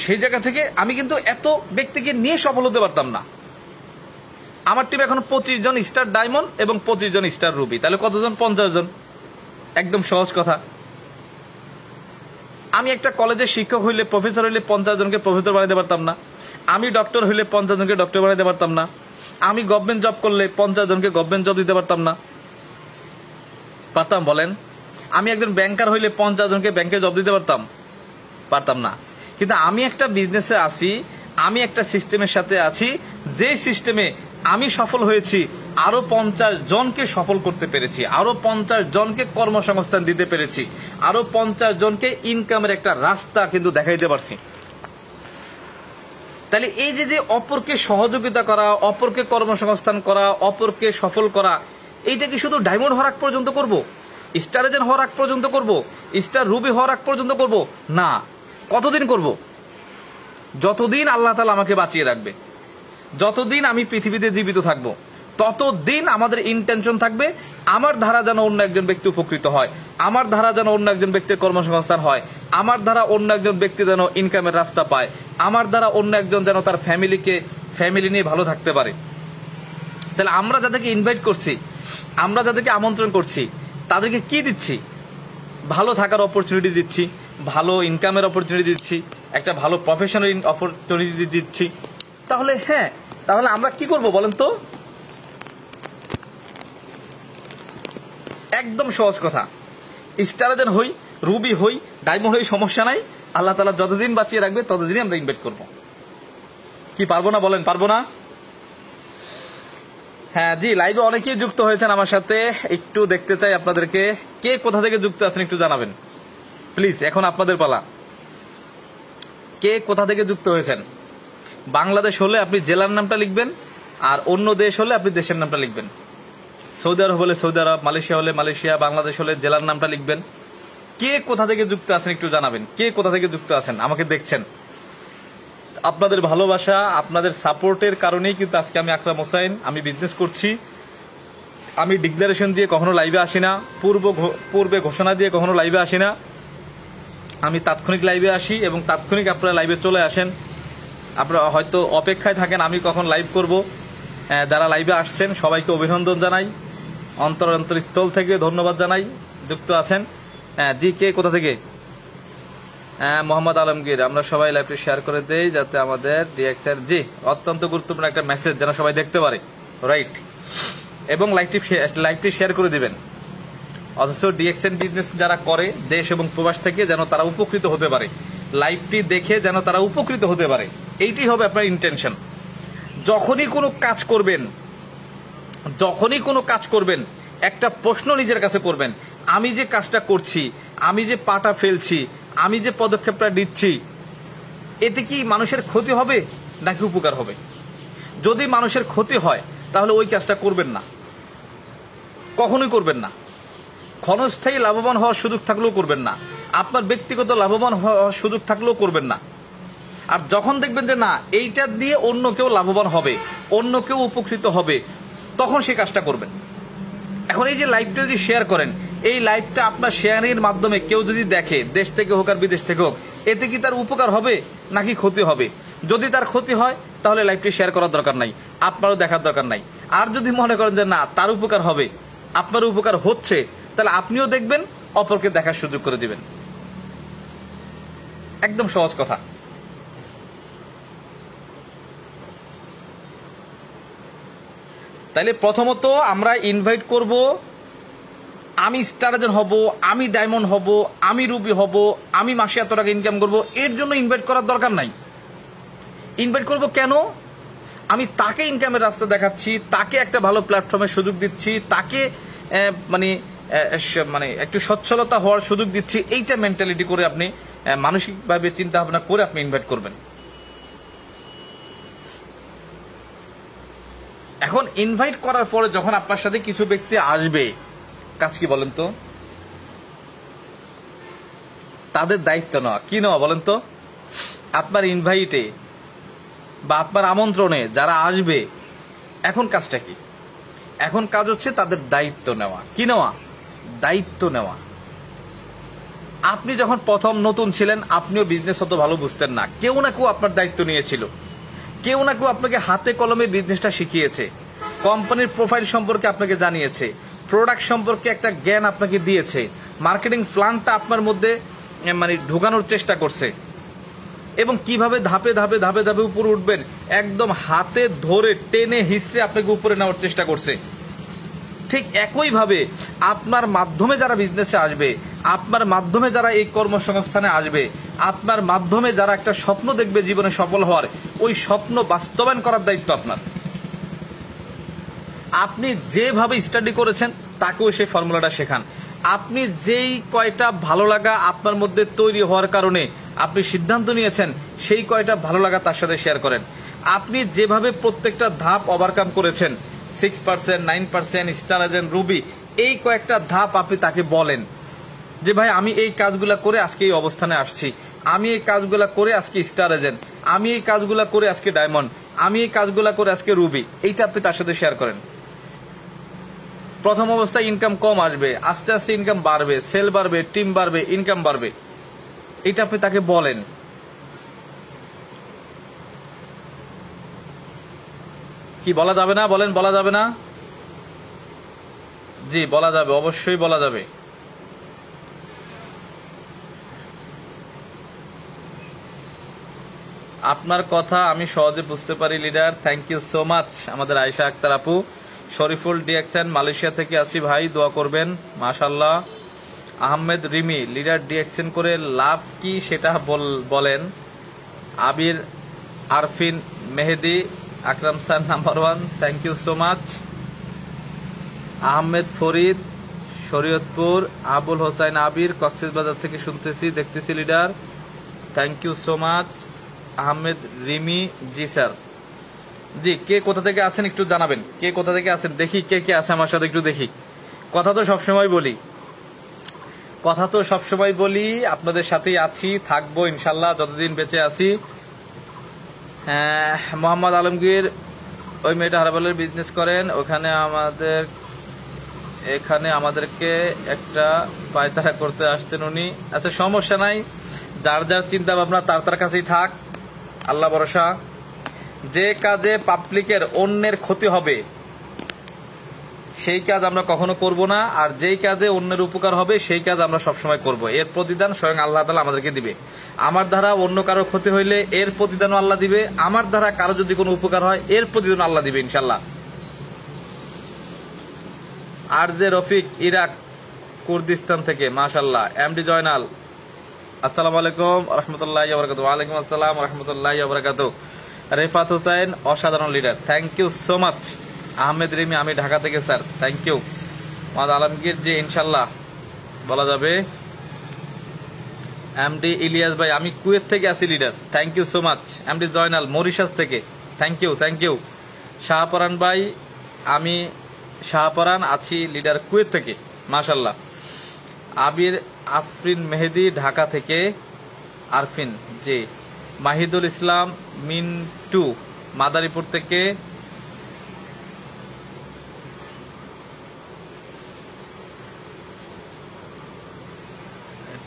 সেই জায়গা থেকে আমি কিন্তু এত ব্যক্তিকে নিয়ে সফল হতে পারতাম না। আমার টিমে এখন 25 জন স্টার ডায়মন্ড এবং 25 জন স্টার রুবি, তাহলে কতজন? 50 জন। একদম সহজ কথা। আমি একটা কলেজের শিক্ষক হইলে, প্রফেসর হইলে 50 জনকে প্রফেসর বানাইতে পারতাম না। আমি ডক্টর হইলে 50 জনকে ডক্টর বানাইতে পারতাম না। আমি গভর্নমেন্ট জব করলে 50 জনকে গভর্নমেন্ট জব দিতে পারতাম না। পারতাম বলেন? আমি একজন ব্যাংকার হইলে 50 জনকে ব্যাংকে জব দিতে পারতাম না। কিন্তু আমি একটা বিজনেসে আছি, আমি একটা সিস্টেমের সাথে আছি, যে সিস্টেমে আমি সফল হয়েছি, আরো 50 জনকে সফল করতে পেরেছি, আরো 50 জনকে কর্মসংস্থান দিতে পেরেছি, আরো 50 জনকে ইনকামের একটা রাস্তা কিন্তু দেখাইতে পারছি। তাহলে এই যে অপরকে সহযোগিতা করা, অপরকে কর্মসংস্থান করা, অপরকে সফল করা, এইটা কি শুধু ডায়মন্ড হওয়ার আগ পর্যন্ত করব? স্টার এজেন্ট হওয়ার আগ পর্যন্ত করব? স্টার রুবি হওয়ার আগ পর্যন্ত করব? না। কতদিন করব? যতদিন আল্লাহ তাআলা আমাকে বাঁচিয়ে রাখবে, যতদিন আমি পৃথিবীতে জীবিত থাকবো, ততদিন আমাদের ইন্টেনশন থাকবে আমার দ্বারা যেন অন্য একজন ব্যক্তি উপকৃত হয়, আমার দ্বারা যেন অন্য একজন ব্যক্তির কর্মসংস্থান হয়, আমার দ্বারা অন্য একজন ব্যক্তি যেন ইনকামের রাস্তা পায়, আমার দ্বারা অন্য একজন যেন তার ফ্যামিলি নিয়ে ভালো থাকতে পারে। তাহলে আমরা যাদেরকে ইনভাইট করছি, আমরা যাদেরকে আমন্ত্রণ করছি, তাদেরকে কি দিচ্ছি? ভালো থাকার অপরচুনিটি দিচ্ছি, ভালো ইনকামের অপরচুনিটি দিচ্ছি, একটা ভালো প্রফেশনাল অপরচুনিটি দিচ্ছি। তাহলে আমরা কি করব বলেন তো? একদম সহজ কথা, স্টার এজেন্ট হই, রুবি হই, ডায়মন্ড হই, সমস্যা নাই। আল্লাহ তাআলা যতদিন বাঁচিয়ে রাখবে ততদিনই আমরা ইনভাইট করব। কি পারবো না বলেন? পারবো না? হ্যাঁ জি, লাইভে অনেকেই যুক্ত হয়েছেন আমার সাথে, একটু দেখতে চাই আপনাদেরকে। কে কোথা থেকে যুক্ত আছেন একটু জানাবেন প্লিজ, এখন আপনাদের পালা। কে কোথা থেকে যুক্ত হয়েছেন? বাংলাদেশ হলে আপনি জেলার নামটা লিখবেন, আর অন্য দেশ হলে আপনি দেশের নামটা লিখবেন। সৌদি আরব হলে সৌদি আরব, মালয়েশিয়া হলে মালয়েশিয়া, বাংলাদেশ হলে জেলার নামটা লিখবেন। কে কোথা থেকে যুক্ত আছেন একটু জানাবেন। কে কোথা থেকে যুক্ত আছেন আমাকে দেখছেন? আপনাদের ভালোবাসা, আপনাদের সাপোর্টের কারণেই কিন্তু আজকে আমি আকরাম হোসাইন, আমি বিজনেস করছি। আমি ডিক্লারেশন দিয়ে কখনো লাইভে আসি না, পূর্বে ঘোষণা দিয়ে কখনো লাইভে আসি না। আমি তাৎক্ষণিক লাইভে আসি এবং তাৎক্ষণিক আপনারা লাইভে চলে আসেন। আপনারা হয়তো অপেক্ষায় থাকেন আমি কখন লাইভ করব। যারা লাইভে আসছেন সবাইকে অভিনন্দন জানাই, অন্তরস্থল থেকে ধন্যবাদ জানাই যুক্ত আছেন। জি, কে কোথা থেকে? মোহাম্মদ আলমগীর, আমরা সবাই লাইভটি শেয়ার করে দেই যাতে আমাদের ডিএক্সের, জি, অত্যন্ত গুরুত্বপূর্ণ একটা মেসেজ যেন সবাই দেখতে পারে, রাইট। এবং লাইভটি শেয়ার করে দিবেন। অথচ ডিএক্সএন বিজনেস যারা করে দেশ এবং প্রবাস থেকে যেন তারা উপকৃত হতে পারে, লাইভটি দেখে যেন তারা উপকৃত হতে পারে, এইটাই হবে আপনার ইন্টেনশন। যখনই কোনো কাজ করবেন একটা প্রশ্ন নিজের কাছে করবেন, আমি যে কাজটা করছি, আমি যে পাটা ফেলছি, আমি যে পদক্ষেপটা নিচ্ছি, এতে কি মানুষের ক্ষতি হবে নাকি উপকার হবে? যদি মানুষের ক্ষতি হয় তাহলে ওই কাজটা করবেন না, কখনোই করবেন না। ক্ষণস্থায়ী লাভবান হওয়ার সুযোগ থাকলেও করবেন না, আপনার ব্যক্তিগত লাভবান হওয়ার সুযোগ থাকলেও করবেন না। আর যখন দেখবেন যে না, এইটা দিয়ে অন্য কেউ লাভবান হবে, অন্য কেউ উপকৃত হবে, তখন সেই কাজটা করবেন। এখন এই যে লাইভটা যদি শেয়ার করেন, এই লাইভটা আপনার শেয়ারের মাধ্যমে কেউ যদি দেখে, দেশ থেকে হোক আর বিদেশ থেকে হোক, এতে কি তার উপকার হবে নাকি ক্ষতি হবে? যদি তার ক্ষতি হয় তাহলে লাইভটি শেয়ার করার দরকার নাই, আপনারও দেখার দরকার নাই। আর যদি মনে করেন যে না, তার উপকার হবে, আপনার উপকার হচ্ছে, তাহলে আপনিও দেখবেন, অপরকে দেখার সুযোগ করে দিবেন। একদম সহজ কথা। তাইলে প্রথমত আমরা ইনভাইট করব, আমি স্টার এজেন্ট হব, আমি ডায়মন্ড হব, আমি রুবি হব, আমি মাসে এত টাকা ইনকাম করব, এর জন্য ইনভাইট করার দরকার নাই। ইনভাইট করব কেন? আমি তাকে ইনকামের রাস্তা দেখাচ্ছি, তাকে একটা ভালো প্ল্যাটফর্মের সুযোগ দিচ্ছি, তাকে মানে একটু সচ্ছলতা হওয়ার সুযোগ দিচ্ছি। এইটা মেন্টালিটি করে আপনি মানসিকভাবে চিন্তা ভাবনা করে আপনি ইনভাইট করবেন। এখন ইনভাইট করার পরে যখন আপনার সাথে কিছু ব্যক্তি আসবে, কাজ কি বলেন তো? তাদের দায়িত্ব নেওয়া। কি নেওয়া বলেন তো? আপনার ইনভাইটে বা আপনার আমন্ত্রণে যারা আসবে, এখন কাজটা কি? এখন কাজ হচ্ছে তাদের দায়িত্ব নেওয়া। কি নেওয়া? দায়িত্ব নেওয়া। আপনি যখন প্রথম নতুন ছিলেন, আপনিও বিজনেস অত ভালো বুঝতেন না, কেউ না কেউ আপনার দায়িত্ব নিয়েছিল, কেউ না কেউ আপনাকে হাতে কলমে বিজনেসটা শিখিয়েছে, কোম্পানির প্রোফাইল সম্পর্কে আপনাকে জানিয়েছে, প্রোডাক্ট সম্পর্কে একটা জ্ঞান আপনাকে দিয়েছে, মার্কেটিং প্ল্যানটা আপনার মধ্যে মানে ঢোকানোর চেষ্টা করছে, এবং কিভাবে ধাপে ধাপে ধাপে ধাপে উপরে উঠবেন একদম হাতে ধরে টেনে হিসড়ে আপনাকে উপরে নেওয়ার চেষ্টা করছে। ঠিক একইভাবে আপনার মাধ্যমে যারা বিজনেসে আসবে, আপনার মাধ্যমে যারা এই কর্মসংস্থানে আসবে, আপনার মাধ্যমে যারা একটা স্বপ্ন দেখবে জীবনে সফল হওয়ার, ওই স্বপ্ন বাস্তবায়ন করার দায়িত্ব আপনার। আপনি যেভাবে স্টাডি করেছেন তাকেও সেই ফর্মুলাটা শেখান। আপনি যেই কয়টা ভালো লাগা আপনার মধ্যে তৈরি হওয়ার কারণে আপনি সিদ্ধান্ত নিয়েছেন, সেই কয়টা ভালো লাগা তার সাথে শেয়ার করেন। আপনি যেভাবে প্রত্যেকটা ধাপ ওভারকাম করেছেন, 6%, 9%, স্টার এজেন্ট, রুবি, এই কয়েকটা ধাপ আপনি তাকে বলেন যে ভাই আমি এই কাজগুলা করে আজকে এই অবস্থানে আসছি, আমি এই কাজগুলা করে আজকে স্টার এজেন্ট, আমি এই কাজগুলা করে আজকে ডায়মন্ড, আমি এই কাজগুলা করে আজকে রুবি। এইটা আপনি তার সাথে শেয়ার করেন। প্রথম অবস্থায় ইনকাম কম আসবে, আস্তে আস্তে ইনকাম বাড়বে, সেল বাড়বে, টিম বাড়বে, ইনকাম বাড়বে, এটা আপনি তাকে বলেন। কি বলা যাবে না? বলেন, বলা যাবে না? জি বলা যাবে, অবশ্যই বলা যাবে। আপনার কথা আমি সহজে বুঝতে পারি leader, thank you so much. আমাদের আয়েশা আক্তার আপু, শরীফুল ডিএক্সএন মালয়েশিয়া থেকে আসি ভাই, দোয়া করবেন। মাশাআল্লাহ। আহমেদ রিমি, লিডার ডিএক্সএন করে লাভ কি সেটা বলেন। Abir Arfin Mehedi, Akram sir number 1, thank you so much. Ahmed Farid, Shariatpur. Abul Hossain Abir, Cox's Bazar থেকে শুনতেছি দেখতেছি leader, thank you so much. Ahmed Rimi, জি স্যার। জি, কে কোথা থেকে আছেন একটু জানাবেন, কে কোথা থেকে আছেন দেখি, কে কে আছে আমার সাথে একটু দেখি। কথা তো সবসময় বলি, কথা তো সবসময় বলি, আপনাদের সাথেই আছি, থাকবো ইনশাল্লাহ যতদিন বেঁচে আছি। মোহাম্মদ আলমগীর, ওই মেয়েটা হারবালের বিজনেস করেন, এখানে আমাদেরকে একটা পায়তারা করতে আসছেন উনি। আচ্ছা সমস্যা নাই, যার যার চিন্তা ভাবনা তার কাছেই থাক, আল্লাহ ভরসা। যে কাজে পাবলিকের অন্যের ক্ষতি হবে সেই কাজ আমরা কখনো করব না, আর যেই কাজে অন্যের উপকার হবে সেই কাজ আমরা সবসময় করব। এর প্রতিদান স্বয়ং আল্লাহ তাআলা আমাদেরকে দিবে। আমার দ্বারা অন্য কারো ক্ষতি হইলে এর প্রতিদানও আল্লাহ দিবে, আমার দ্বারা কারো যদি কোনো উপকার হয় এর প্রতিদান আল্লাহ দিবে ইনশাল্লাহ। আর যে রফিক, ইরাক কুর্দিস্তান থেকে, মাশাআল্লাহ। এমডি জয়নাল, আসসালামু আলাইকুম রহমতুল্লাহি ওয়া বারাকাতুহু। ওয়ালাইকুম আসসালাম রহমতুল্লাহি ওয়া বারাকাতুহু। রেফাত হোসেন, অসাধারণ leader, thank you so much. Ahmed Rimi, আমি ঢাকা থেকে sir, thank you. Mohammad Alamgir, জি ইনশাল্লাহ বলা যাবে। এমডি ইলিয়াস ভাই, আমি কুয়েত থেকে আছি leader, thank you so much. MD Joynal Mauritius থেকে, thank you, thank you. Shahporan ভাই, আমি শাহপরান আছি লিডার কুয়েত থেকে, মাশাল্লাহ। আবির আফরিন মেহেদি, ঢাকা থেকে। আরফিন, জি। মাহিদুল ইসলাম মিন্টু, মাদারীপুর থেকে।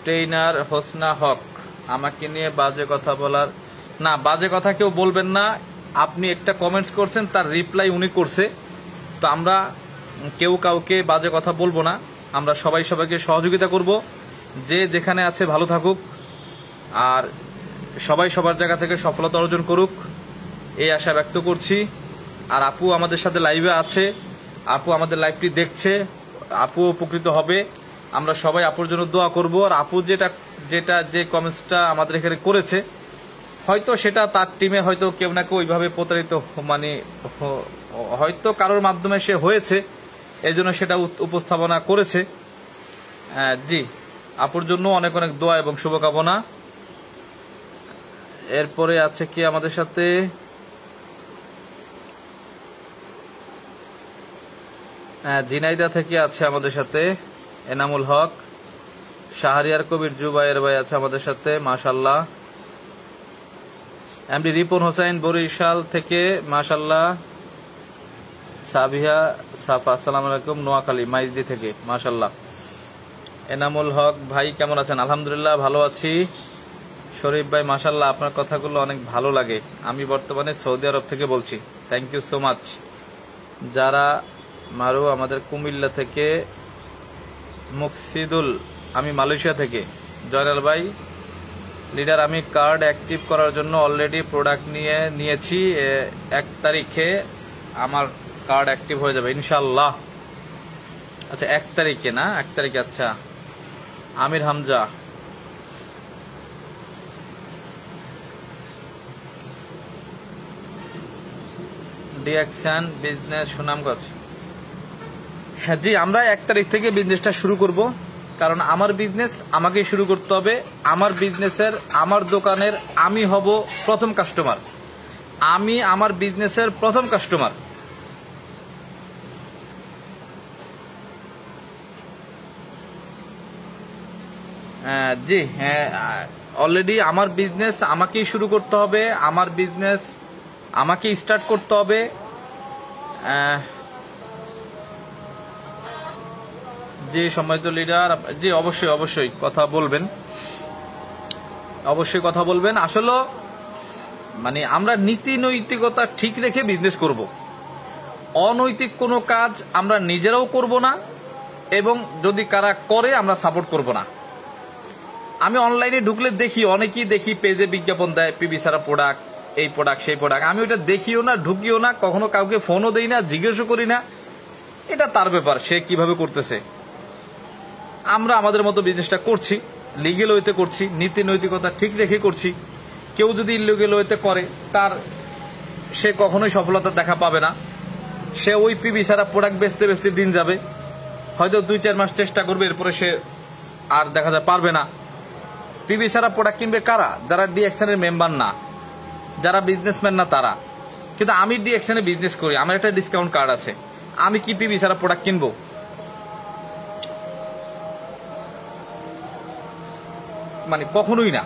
ট্রেনার হোসনা হক, আমাকে নিয়ে বাজে কথা বলার না, বাজে কথা কেউ বলবেন না। আপনি একটা কমেন্টস করছেন, তার রিপ্লাই উনি করছে, তো আমরা কেউ কাউকে বাজে কথা বলবো না, আমরা সবাই সবাইকে সহযোগিতা করব। যে যেখানে আছে ভালো থাকুক, আর সবাই সবার জায়গা থেকে সফলতা অর্জন করুক, এই আশা ব্যক্ত করছি। আর আপু আমাদের সাথে লাইভে আছে, আপু আমাদের লাইভটি দেখছে, আপু উপকৃত হবে। আমরা সবাই আপুর জন্য দোয়া করব। আর আপু যে কমেন্টসটা আমাদের এখানে করেছে, হয়তো সেটা তার টিমে হয়তো কেউ না কেউ ওইভাবে প্রতারিত, মানে হয়তো কারোর মাধ্যমে সে হয়েছে, এই জন্য সেটা উপস্থাপনা করেছে। জি, আপুর জন্য অনেক অনেক দোয়া এবং শুভকামনা। এরপরে আছে কি আমাদের সাথে, ঝিনাইদা থেকে আছে আমাদের সাথে এনামুল হক। শাহরিয়ার কবির জুবাইর ভাই আছে আমাদের সাথে, মাশাআল্লাহ। এমডি রিপন হোসেন বরিশাল থেকে, মাশাআল্লাহ। সাবিহা সাফা, আসসালামু আলাইকুম, নোয়াখালী মাইজদি থেকে, মাশাআল্লাহ। এনামুল হক ভাই কেমন আছেন? আলহামদুলিল্লাহ ভালো আছি। শরীফ ভাই, মাশাআল্লাহ আপনার কথাগুলো অনেক ভালো লাগে, আমি বর্তমানে সৌদি আরব থেকে বলছি, থ্যাংক ইউ সো মাচ। যারা মারু আমাদের কুমিল্লা থেকে। মুকসিদুল, আমি মালয়েশিয়া থেকে। জয়নাল ভাই, লিডার আমি কার্ড অ্যাক্টিভ করার জন্য অলরেডি প্রোডাক্ট নিয়েছি, 1 তারিখে আমার কার্ড অ্যাক্টিভ হয়ে যাবে ইনশাল্লাহ। আচ্ছা 1 তারিখে না, 1 তারিখে, আচ্ছা। আমির হামজা, ডিএক্সএন বিজনেস সুনামগঞ্জ। হ্যাঁ জি, আমরা 1 তারিখ থেকে বিজনেসটা শুরু করব, কারণ আমার বিজনেস আমাকেই শুরু করতে হবে। আমার বিজনেসের, আমার দোকানের আমি হব প্রথম কাস্টমার, আমি আমার বিজনেসের প্রথম কাস্টমার। জি হ্যাঁ, অলরেডি আমার বিজনেস আমাকেই শুরু করতে হবে, আমার বিজনেস আমাকেই স্টার্ট করতে হবে। যে সম্মানিত লিডার, জি অবশ্যই অবশ্যই কথা বলবেন, অবশ্যই কথা বলবেন। আসলে মানে আমরা নীতি নৈতিকতা ঠিক রেখে বিজনেস করব, অনৈতিক কোনো কাজ আমরা নিজেরাও করব না, এবং যদি কারা করে আমরা সাপোর্ট করব না। আমি অনলাইনে ঢুকলে দেখি, অনেকেই দেখি পেজে বিজ্ঞাপন দেয়, পিবি সারা প্রোডাক্ট, এই প্রোডাক্ট সেই প্রোডাক্ট। আমি ওটা দেখিও না, ঢুকিও না, কখনো কাউকে ফোনও দেই না, জিজ্ঞেসও করি না। এটা তার ব্যাপার, সে কিভাবে করতেছে। আমরা আমাদের মতো বিজনেসটা করছি, লিগেল ওয়েতে করছি, নীতি নৈতিকতা ঠিক রেখে করছি। কেউ যদি ইলিগেল ওয়েতে করে, সে কখনোই সফলতা দেখা পাবে না। সে ওই পিবি সারা প্রোডাক্ট বেচতে বেচতে দিন যাবে, হয়তো 2-4 মাস চেষ্টা করবে, এরপরে সে আর দেখা যায় পারবে না। পিবি সারা প্রোডাক্ট কিনবে কারা? যারা ডিএক্সএন এর মেম্বার না, যারা বিজনেসম্যান না তারা। কিন্তু আমি ডিএক্সএন এ বিজনেস করি, আমার একটা ডিসকাউন্ট কার্ড আছে, আমি কি পিবি সারা প্রোডাক্ট কিনবো? মানে কখনোই না।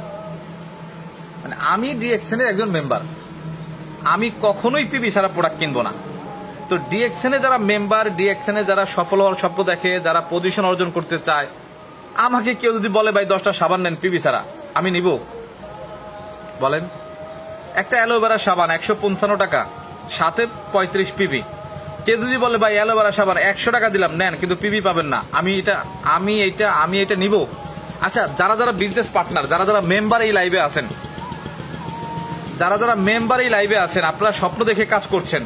মানে আমি ডিএক্সএন এর একজন মেম্বার, আমি কখনোই পিবি সারা প্রোডাক্ট কিনবো না। তো ডিএক্সএন এ যারা মেম্বার, ডিএক্সএন এ যারা সফল হওয়ার স্বপ্ন দেখে, যারা পজিশন অর্জন করতে চায়, আমাকে কেউ যদি বলে ভাই 10টা সাবান নেন পিবি সারা, আমি নিব? বলেন। একটা অ্যালোভেরা সাবান 155 টাকা, সাথে 35 পিবি। কেউ যদি বলে ভাই অ্যালোভেরা সাবান 100 টাকা দিলাম নেন, কিন্তু পিবি পাবেন না, আমি এটা নিব? আচ্ছা, যারা যারা বিজনেস পার্টনার, যারা যারা মেম্বার এই লাইভে আছেন, আপনারা স্বপ্ন দেখে কাজ করছেন,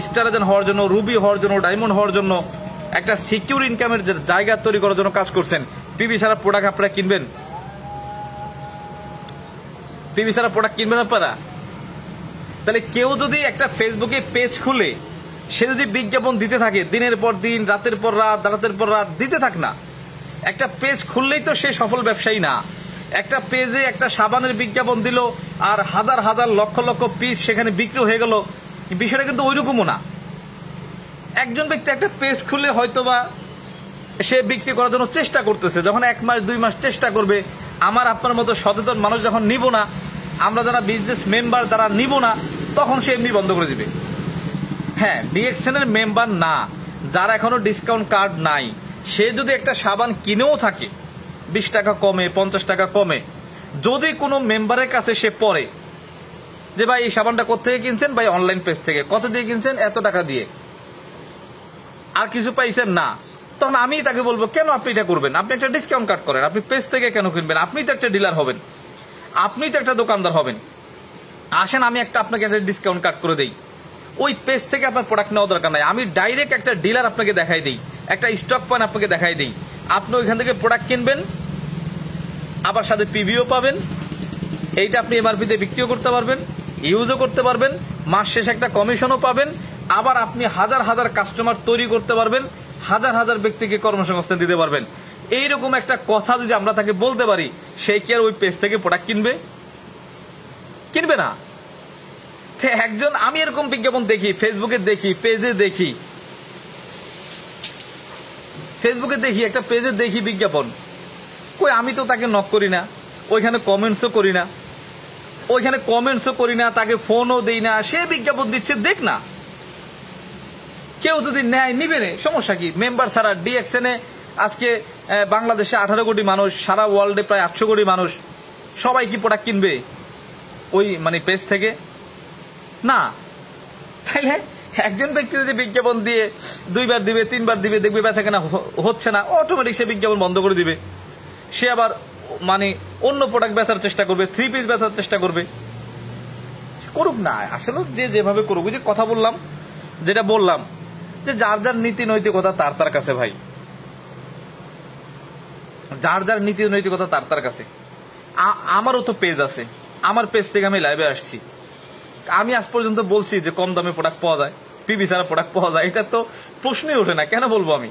স্টার এজেন্ট হওয়ার জন্য, রুবি হওয়ার জন্য, ডায়মন্ড হওয়ার জন্য, একটা সিকিউর ইনকামের জায়গা তৈরি করার জন্য কাজ করছেন, পিবি সারা প্রোডাক্ট আপনারা কিনবেন? পিবি সারা প্রোডাক্ট কিনবেন আপনারা? তাহলে কেউ যদি একটা ফেসবুকে পেজ খুলে সে যদি বিজ্ঞাপন দিতে থাকে দিনের পর দিন, রাতের পর রাত দিতে থাক না, একটা পেজ খুললেই তো সে সফল ব্যবসায়ী না। একটা পেজে একটা সাবানের বিজ্ঞাপন দিল আর হাজার হাজার লক্ষ লক্ষ পিস সেখানে বিক্রি হয়ে গেল, বিষয়টা কিন্তু ওইরকমও না। একজন ব্যক্তি একটা পেজ খুলে হয়তোবা সে বিক্রি করার জন্য চেষ্টা করতেছে, যখন 1 মাস 2 মাস চেষ্টা করবে, আমার আপনার মতো সচেতন মানুষ যখন নিব না, আমরা যারা বিজনেস মেম্বার যারা নিব না, তখন সে এমনি বন্ধ করে দিবে। হ্যাঁ, ডিএক্সএন এর মেম্বার না, যারা এখনো ডিসকাউন্ট কার্ড নাই, সে যদি একটা সাবান কিনেও থাকে 20 টাকা কমে, 50 টাকা কমে, যদি কোনো মেম্বারের কাছে সে পড়ে যে ভাই এই সাবানটা কোথেকে কিনছেন? ভাই অনলাইন পেজ থেকে। কত দিয়ে কিনছেন? এত টাকা দিয়ে। আর কিছু পাইছেন না, তখন আমি তাকে বলবো কেন আপনি এটা করবেন? আপনি একটা ডিসকাউন্ট কার্ড করেন, আপনি পেজ থেকে কেন কিনবেন? আপনি তো একটা ডিলার হবেন, আপনি তো একটা দোকানদার হবেন। আসেন আমি আপনাকে একটা ডিসকাউন্ট কার্ড করে দেই, ওই পেজ থেকে আপনার প্রোডাক্ট নেওয়া দরকার নাই, আমি ডাইরেক্ট একটা ডিলার আপনাকে দেখাই দিই, একটা স্টক পয়েন্ট আপনাকে দেখাই দিই, আপনি ওইখান থেকে প্রোডাক্ট কিনবেন, আবার সাথে পিভিও পাবেন, এইটা আপনি এমআরপি তে বিক্রিও করতে পারবেন, ইউজও করতে পারবেন, মাস শেষে একটা কমিশনও পাবেন, আবার আপনি হাজার হাজার কাস্টমার তৈরি করতে পারবেন, হাজার হাজার ব্যক্তিকে কর্মসংস্থান দিতে পারবেন। এইরকম একটা কথা যদি আমরা তাকে বলতে পারি, সে কি আর ওই পেজ থেকে প্রোডাক্ট কিনবে না? একজন, আমি এরকম বিজ্ঞাপন দেখি, ফেসবুকে দেখি, পেজে দেখি, একটা পেজে দেখি বিজ্ঞাপন, কই আমি তো তাকে নক করি না, ওইখানে কমেন্টসও করি না, তাকে ফোনও দেই না, সে বিজ্ঞাপন দিচ্ছে, দেখ না। কেউ যদি নেয় নিবে রে, সমস্যা কি? মেম্বার ছাড়া ডিএক্সএন এ আজকে বাংলাদেশে 18 কোটি মানুষ, সারা ওয়ার্ল্ডে প্রায় 800 কোটি মানুষ, সবাই কি প্রোডাক্ট কিনবে ওই পেজ থেকে? না। তাইলে একজন ব্যক্তি যদি বিজ্ঞাপন দিয়ে 2 বার দিবে, 3 বার দিবে, দেখবে বেচা কেনা হচ্ছে না, অটোমেটিক সে বিজ্ঞাপন বন্ধ করে দিবে। সে আবার অন্য প্রোডাক্ট বেচার চেষ্টা করবে, 3 পিস বেচার চেষ্টা করবে। করুক না, আসলে যে যেভাবে করুক। ওই যে কথা বললাম, যেটা বললাম যে যার যার নীতি নৈতিকতা তার কাছে ভাই, যার যার নীতি নৈতিকতা তার কাছে। আমারও তো পেজ আছে, আমার পেজ থেকে আমি লাইভে আসছি, আমি আজ পর্যন্ত বলছি যে কম দামে প্রোডাক্ট পাওয়া যায়, পিবি ছাড়া প্রোডাক্ট পাওয়া যায়, এটা তো প্রশ্নই ওঠে না, কেন বলবো আমি?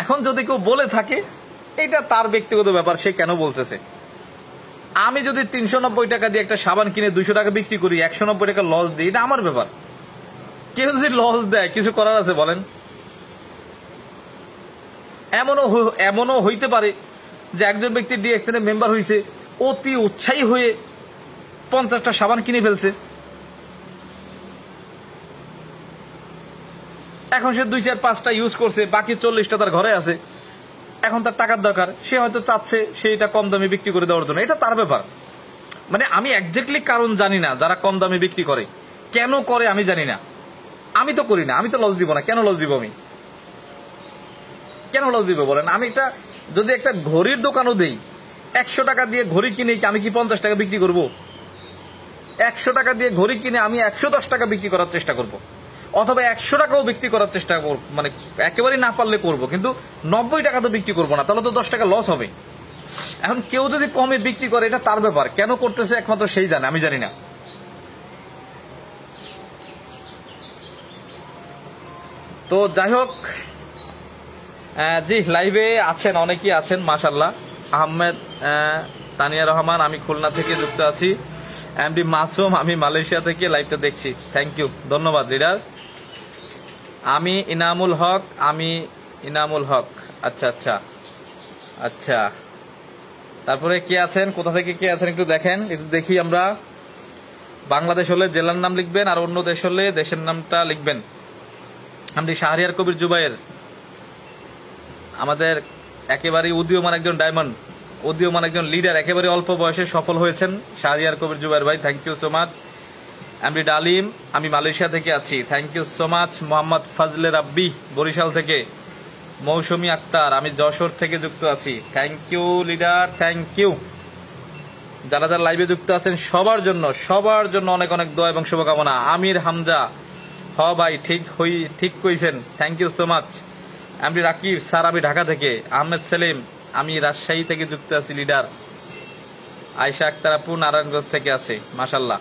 এখন যদি কেউ বলে থাকে, এটা তার ব্যক্তিগত ব্যাপার, সে কেন বলতেছে। আমি যদি 390 টাকা দিয়ে একটা সাবান কিনে 200 টাকা বিক্রি করি, 190 টাকা লস দিই, এটা আমার ব্যাপার। কেউ যদি লস দেয়, কিছু করার আছে বলেন? এমনও হইতে পারে যে একজন ব্যক্তি ডিএক্সএন এর মেম্বার হয়েছে, অতি উৎসাহী হয়ে 50টা সাবান কিনে ফেলছে, এখন সে 2-4-5টা ইউজ করছে, বাকি 40টা তার ঘরে আছে, এখন তার টাকার দরকার, সে হয়তো চাচ্ছে সেইটা কম দামে বিক্রি করে দেওয়ার জন্য, এটা তার ব্যাপার। মানে আমি একজাক্টলি কারণ জানি না যারা কম দামে বিক্রি করে, কেন করে আমি জানি না, আমি তো করি না, আমি তো লস দিব না, কেন লস দিব আমি, কেন লস দিব বলেন? আমি যদি একটা ঘড়ির দোকানও দেই, 100 টাকা দিয়ে ঘড়ি কিনে আমি কি 50 টাকা বিক্রি করব? 100 টাকা দিয়ে ঘড়ি কিনে আমি 110 টাকা বিক্রি করার চেষ্টা করব, অথবা 100 টাকাও বিক্রি করার চেষ্টা করব, মানে একেবারেই না পারলে করব, কিন্তু 90 টাকা তো বিক্রি করবো না, তাহলে তো 10 টাকা লস হবে। এখন কেউ যদি কমে বিক্রি করে, এটা তার ব্যাপার, কেন করতেছে একমাত্র সেই জানে, আমি জানি না। তো যাই হোক, জি লাইভে আছেন, অনেকেই আছেন মাশাআল্লাহ। আহমেদ তানিয়া রহমান, আমি খুলনা থেকে যুক্ত আছি। এমডি মাসুম, আমি মালয়েশিয়া থেকে লাইভটা দেখছি, থ্যাংক ইউ, ধন্যবাদ লিডার। আমি ইনামুল হক, আচ্ছা আচ্ছা আচ্ছা। তারপরে কে আছেন, কোথা থেকে কে আছেন একটু দেখেন, একটু দেখি আমরা। বাংলাদেশ হলে জেলার নাম লিখবেন, আর অন্য দেশ হলে দেশের নামটা লিখবেন। এমডি শাহরিয়ার কবির জুবাইর, আমাদের একেবারেই উদীয়মান একজন ডায়মন্ড, উদীয়মান একজন লিডার, একেবারে অল্প বয়সে সফল হয়েছেন শাহরিয়ার কবির জুবাইর ভাই, thank you so much. MD Dalim, আমি মালয়েশিয়া থেকে আছি, thank you so much. Mohammad Fazle Rabbi, Barisal থেকে। মৌসুমী আক্তার, আমি যশোর থেকে যুক্ত আছি, thank you leader, thank you. যারা যারা লাইভে যুক্ত আছেন সবার জন্য অনেক অনেক দোয়া এবং শুভকামনা। আমির হামজা, হ ভাই ঠিক কইছেন, থ্যাংক you so much. MD Rakib sir, আমি ঢাকা থেকে। আহমেদ সেলিম, আমি রাজশাহী থেকে যুক্ত আছি লিডার। আয়েশা আক্তার আপু নারায়ণগঞ্জ থেকে আছে, মাশাল্লাহ।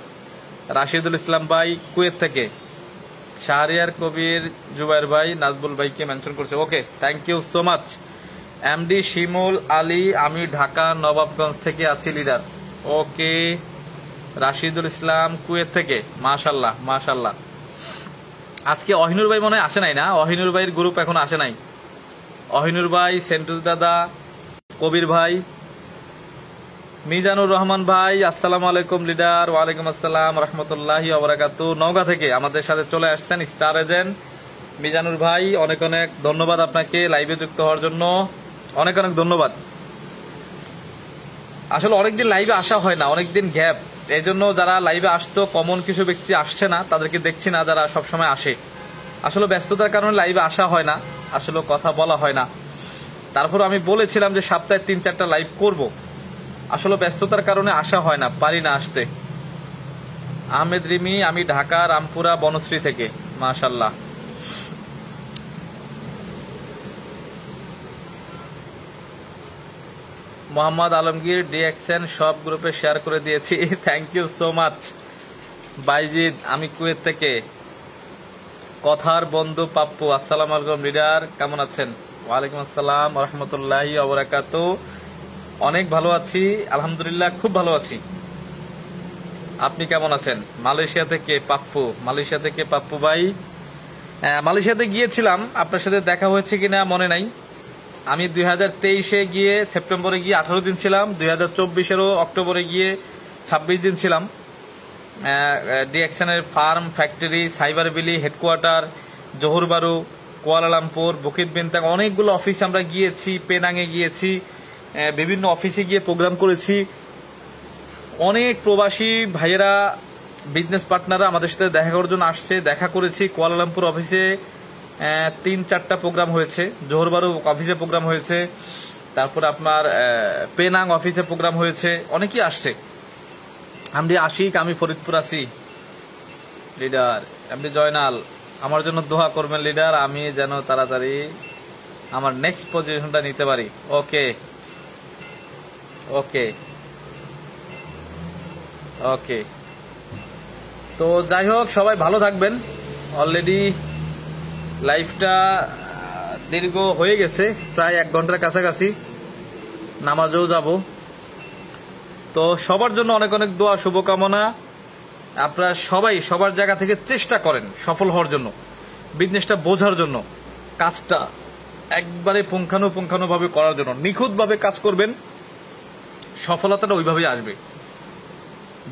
রাশিদুল ইসলাম ভাই কুয়েত থেকে। শাহরিয়ার কবির জুবাইর ভাই নাজবুল ভাইকে মেনশন করছে, okay, thank you so much. MD Shimul Ali, আমি ঢাকা নবাবগঞ্জ থেকে আছি leader, okay. Rashidul Islam Kuwait থেকে, মাশাল্লাহ মাশাল্লাহ। আজকে অহিনুর ভাই মনে হয় আসে নাই না, অহিনুর ভাইয়ের গ্রুপ এখন আসে নাই। অহিনুর ভাই, সেন্টুস দাদা, কবির ভাই, মিজানুর রহমান ভাই, আসসালামু আলাইকুম লিডার। ওয়ালাইকুম আসসালাম রহমতুল্লাহি ওয়া বারাকাতুহু। নওগাঁ থেকে আমাদের সাথে চলে আসছেন স্টার এজেন্ট মিজানুর ভাই, অনেক অনেক ধন্যবাদ আপনাকে লাইভে যুক্ত হওয়ার জন্য, অনেক অনেক ধন্যবাদ। আসলে অনেকদিন লাইভে আসা হয় না, অনেকদিন গ্যাপ, এই জন্য যারা লাইভে আসতো কমন কিছু ব্যক্তি আসছে না, তাদেরকে দেখছি না যারা সবসময় আসে। আসলে ব্যস্ততার কারণে লাইভে আসা হয় না, আসলে কথা বলা হয় না। তারপর আমি বলেছিলাম যে সপ্তাহে 3-4টা লাইভ করব, আসলে ব্যস্ততার কারণে আসা হয় না, পারি না আসতে। আহমেদ রিমি, আমি ঢাকা রামপুরা বনশ্রী থেকে, মাশাল্লাহ। মোহাম্মদ আলমগীর, ডিএক্সএন সব গ্রুপে শেয়ার করে দিয়েছি, thank you so much. Bayazid, আমি কুয়েত থেকে। কথার বন্ধু পাপ্পু, আসসালামু আলাইকুম লিডার, কেমন আছেন? ওয়ালাইকুম আসসালাম রহমতুল্লাহি ওয়া বারাকাতুহু। অনেক ভালো আছি আলহামদুলিল্লাহ, খুব ভালো আছি। আপনি কেমন আছেন? মালয়েশিয়া থেকে পাপ্পু ভাই। মালয়েশিয়াতে গিয়েছিলাম, আপনার সাথে দেখা হয়েছে কিনা মনে নাই। আমি 2023-এ গিয়ে সেপ্টেম্বরে গিয়ে 18 দিন ছিলাম, 2024-এরও অক্টোবরে গিয়ে 26 দিন ছিলাম। ডিএক্সএনের ফার্ম, ফ্যাক্টরি, সাইবার বিলি, হেডকোয়ার্টার, জোহর বারু, কুয়ালালামপুর, বুকিত বিনতাং, অনেকগুলো অফিসে আমরা গিয়েছি, পেনাঙে গিয়েছি, বিভিন্ন অফিসে গিয়ে প্রোগ্রাম করেছি। অনেক প্রবাসী ভাইয়েরা, বিজনেস পার্টনাররা আমাদের সাথে দেখা করার জন্য আসছে, দেখা করেছি। কুয়ালালামপুর অফিসে 3-4টা প্রোগ্রাম হয়েছে, জোহর বারু অফিসে প্রোগ্রাম হয়েছে, তারপর আপনার পেনাং অফিসে প্রোগ্রাম হয়েছে, অনেকেই আসছে। এমডি আশিক, আমি ফরিদপুর আছি লিডার। এমডি জয়নাল, আমার জন্য দোয়া করবেন লিডার, আমি যেন তাড়াতাড়ি আমার নেক্সট পজিশনটা নিতে পারি, ওকে ওকে ওকে। তো যাই হোক, সবাই ভালো থাকবেন। অলরেডি লাইফটা দীর্ঘ হয়ে গেছে, প্রায় 1 ঘন্টার কাছাকাছি, নামাজেও যাব। তো সবার জন্য অনেক অনেক দোয়া, শুভকামনা। আপনারা সবাই সবার জায়গা থেকে চেষ্টা করেন সফল হওয়ার জন্য, বিজনেসটা বোঝার জন্য, কাজটা একবারে পুঙ্খানুপুঙ্খানুভাবে করার জন্য। নিখুঁতভাবে কাজ করবেন, সফলতাটা ওইভাবেই আসবে।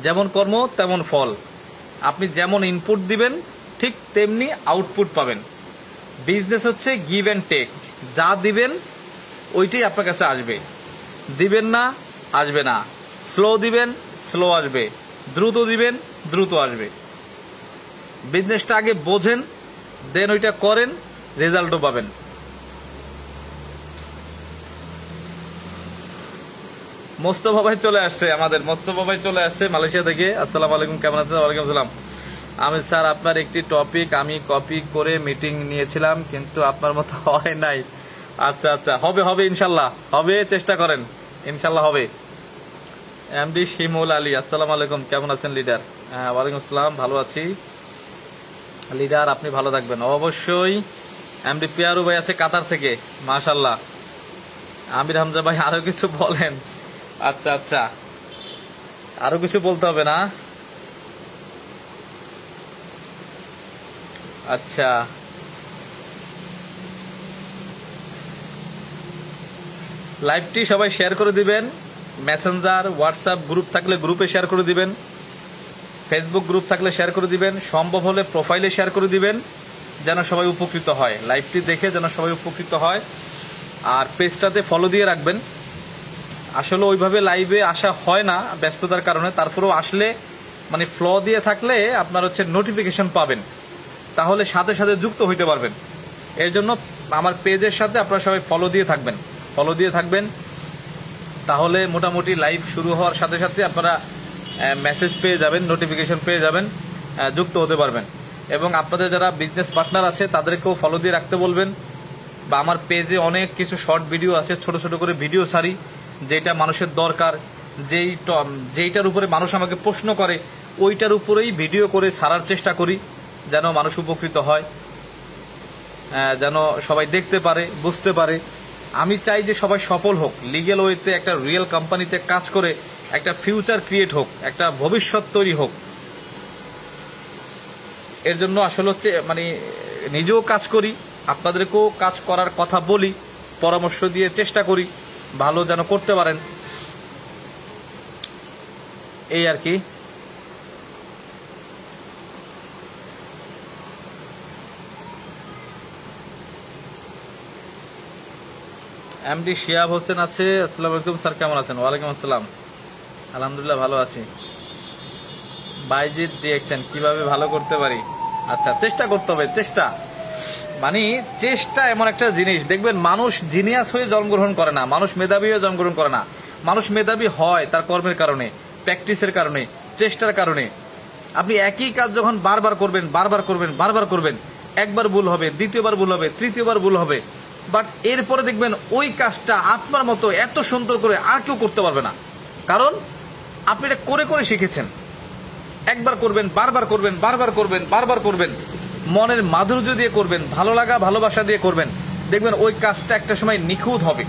যেমন কর্ম তেমন ফল, আপনি যেমন ইনপুট দিবেন ঠিক তেমনি আউটপুট পাবেন। বিজনেস হচ্ছে গিভ অ্যান্ড টেক। যা দিবেন ওইটাই আপনার কাছে আসবে, দিবেন না আসবে না। স্লো দিবেন স্লো আসবে, দ্রুত দিবেন দ্রুত আসবে। বিজনেসটা আগে বোঝেন, দেন ওইটা করেন, রেজাল্টও পাবেন। মোস্তফা ভাই চলে আসছে, আমাদের মোস্তফা ভাই চলে আসছে মালয়েশিয়া থেকে। আসসালামু আলাইকুম, কেমন আছেন? ওয়ালাইকুম আসসালাম। আমি স্যার আপনার একটি টপিক আমি কপি করে মিটিং নিয়েছিলাম, কিন্তু আপনার মতো হয় নাই। আচ্ছা আচ্ছা, হবে হবে ইনশাল্লাহ হবে, চেষ্টা করেন, ইনশাল্লাহ হবে। এমডি শিমুল আলী, আসসালামু আলাইকুম, কেমন আছেন লিডার? হ্যাঁ ওয়ালাইকুম আসসালাম, ভালো আছি লিডার, আপনি ভালো থাকবেন অবশ্যই। এমডি পিয়ারু ভাই আছে কাতার থেকে, মাশাল্লাহ। আমির হামজা ভাই আরো কিছু বলেন। আচ্ছা আচ্ছা, আরো কিছু বলতে হবে না? আচ্ছা, লাইভটি সবাই শেয়ার করে দিবেন। মেসেঞ্জার হোয়াটসঅ্যাপ গ্রুপ থাকলে গ্রুপে শেয়ার করে দিবেন, ফেসবুক গ্রুপ থাকলে শেয়ার করে দিবেন, সম্ভব হলে প্রোফাইলে শেয়ার করে দিবেন, যেন সবাই উপকৃত হয়। লাইভটি দেখে যেন সবাই উপকৃত হয়। আর পেজটাতে ফলো দিয়ে রাখবেন। আসলে ওইভাবে লাইভে আসা হয় না ব্যস্ততার কারণে, তারপরেও আসলে মানে ফ্লো দিয়ে থাকলে আপনার হচ্ছে নোটিফিকেশন পাবেন, তাহলে সাথে সাথে যুক্ত হইতে পারবেন। এর জন্য আমার পেজের সাথে আপনারা সবাই ফলো দিয়ে থাকবেন, ফলো দিয়ে থাকবেন, তাহলে মোটামুটি লাইভ শুরু হওয়ার সাথে সাথে আপনারা মেসেজ পেয়ে যাবেন, নোটিফিকেশন পেয়ে যাবেন, যুক্ত হতে পারবেন। এবং আপনাদের যারা বিজনেস পার্টনার আছে তাদেরকেও ফলো দিয়ে রাখতে বলবেন। বা আমার পেজে অনেক কিছু শর্ট ভিডিও আছে, ছোট ছোট করে ভিডিও ছাড়ি, যেটা মানুষের দরকার, যেইটার উপরে মানুষ আমাকে প্রশ্ন করে ওইটার উপরেই ভিডিও করে ছাড়ার চেষ্টা করি, যেন মানুষ উপকৃত হয়, যেন সবাই দেখতে পারে, বুঝতে পারে। আমি চাই যে সবাই সফল হোক, লিগ্যাল ওয়েতে একটা রিয়েল কোম্পানিতে কাজ করে একটা ফিউচার ক্রিয়েট হোক, একটা ভবিষ্যৎ তৈরি হোক। এর জন্য আসলে হচ্ছে মানে নিজেও কাজ করি, আপনাদেরকেও কাজ করার কথা বলি, পরামর্শ দিয়ে চেষ্টা করি ভালো যেন করতে পারেন, এই আর কি। এমডি শিয়াব হোসেন আছে, আসসালামু আলাইকুম স্যার, কেমন আছেন? ওয়ালাইকুম আসসালাম, আলহামদুলিল্লাহ ভালো আছি। বাইজিৎ দিয়েছেন কিভাবে ভালো করতে পারি? আচ্ছা, চেষ্টা করতে হবে। চেষ্টা মানে চেষ্টা এমন একটা জিনিস, দেখবেন মানুষ জিনিয়াস হয়ে জন্মগ্রহণ করে না, মানুষ মেধাবী হয়ে জন্মগ্রহণ করে না। মানুষ মেধাবী হয় তার কর্মের কারণে, প্র্যাকটিসের কারণে, চেষ্টার কারণে। আপনি একই কাজ যখন বারবার করবেন, বারবার করবেন, বারবার করবেন, একবার ভুল হবে, দ্বিতীয়বার ভুল হবে, তৃতীয়বার ভুল হবে, বাট এরপরে দেখবেন ওই কাজটা আপনার মতো এত সুন্দর করে আর কেউ করতে পারবে না, কারণ আপনি এটা করে করে শিখেছেন। একবার করবেন, বারবার করবেন, বারবার করবেন, বারবার করবেন, মনের মাধুর্য দিয়ে করবেন, ভালো লাগা ভালোবাসা দিয়ে করবেন, দেখবেন ওই কাজটা একটা সময় নিখুঁত হবে।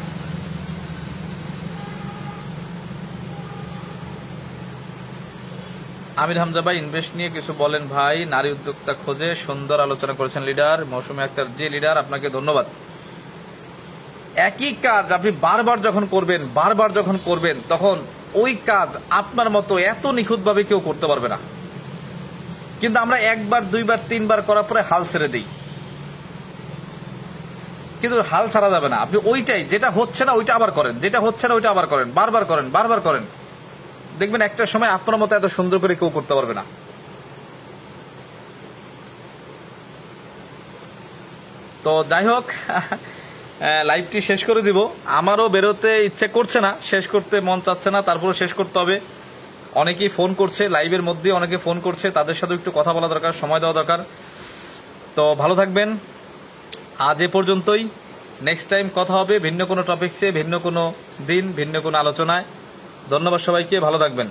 আমির হামজা ভাই ইনভেস্ট নিয়ে কিছু বলেন ভাই, নারী উদ্যোক্তা খোঁজে, সুন্দর আলোচনা করেছেন লিডার। মৌসুমী আক্তার, জি লিডার, আপনাকে ধন্যবাদ। একই কাজ আপনি বারবার যখন করবেন, বারবার যখন করবেন, তখন ওই কাজ আপনার মতো এত নিখুঁতভাবে কেউ করতে পারবে না। কিন্তু আমরা একবার, দুইবার, তিনবার করার পরে হাল ছেড়ে দিই, কিন্তু হাল ছাড়া যাবে না। আপনি ওইটাই, যেটা হচ্ছে না ওইটা আবার করেন, যেটা হচ্ছে না ওইটা আবার করেন, বারবার করেন, বারবার করেন, দেখবেন একটা সময় আপনার মতো এত সুন্দর করে কেউ করতে পারবে না। তো যাই হোক, লাইভটি শেষ করে দিব। আমারও বেরোতে ইচ্ছে করছে না, শেষ করতে মন চাচ্ছে না, তারপরে শেষ করতে হবে। অনেকেই ফোন করছে, লাইভের মধ্যে অনেকে ফোন করছে, তাদের সাথে একটু কথা বলা দরকার, সময় দেওয়া দরকার। তো ভালো থাকবেন, আজ এ পর্যন্তই। নেক্সট টাইম কথা হবে ভিন্ন কোনো টপিকসে, ভিন্ন কোনো দিন, ভিন্ন কোনো আলোচনায়। ধন্যবাদ সবাইকে, ভালো থাকবেন।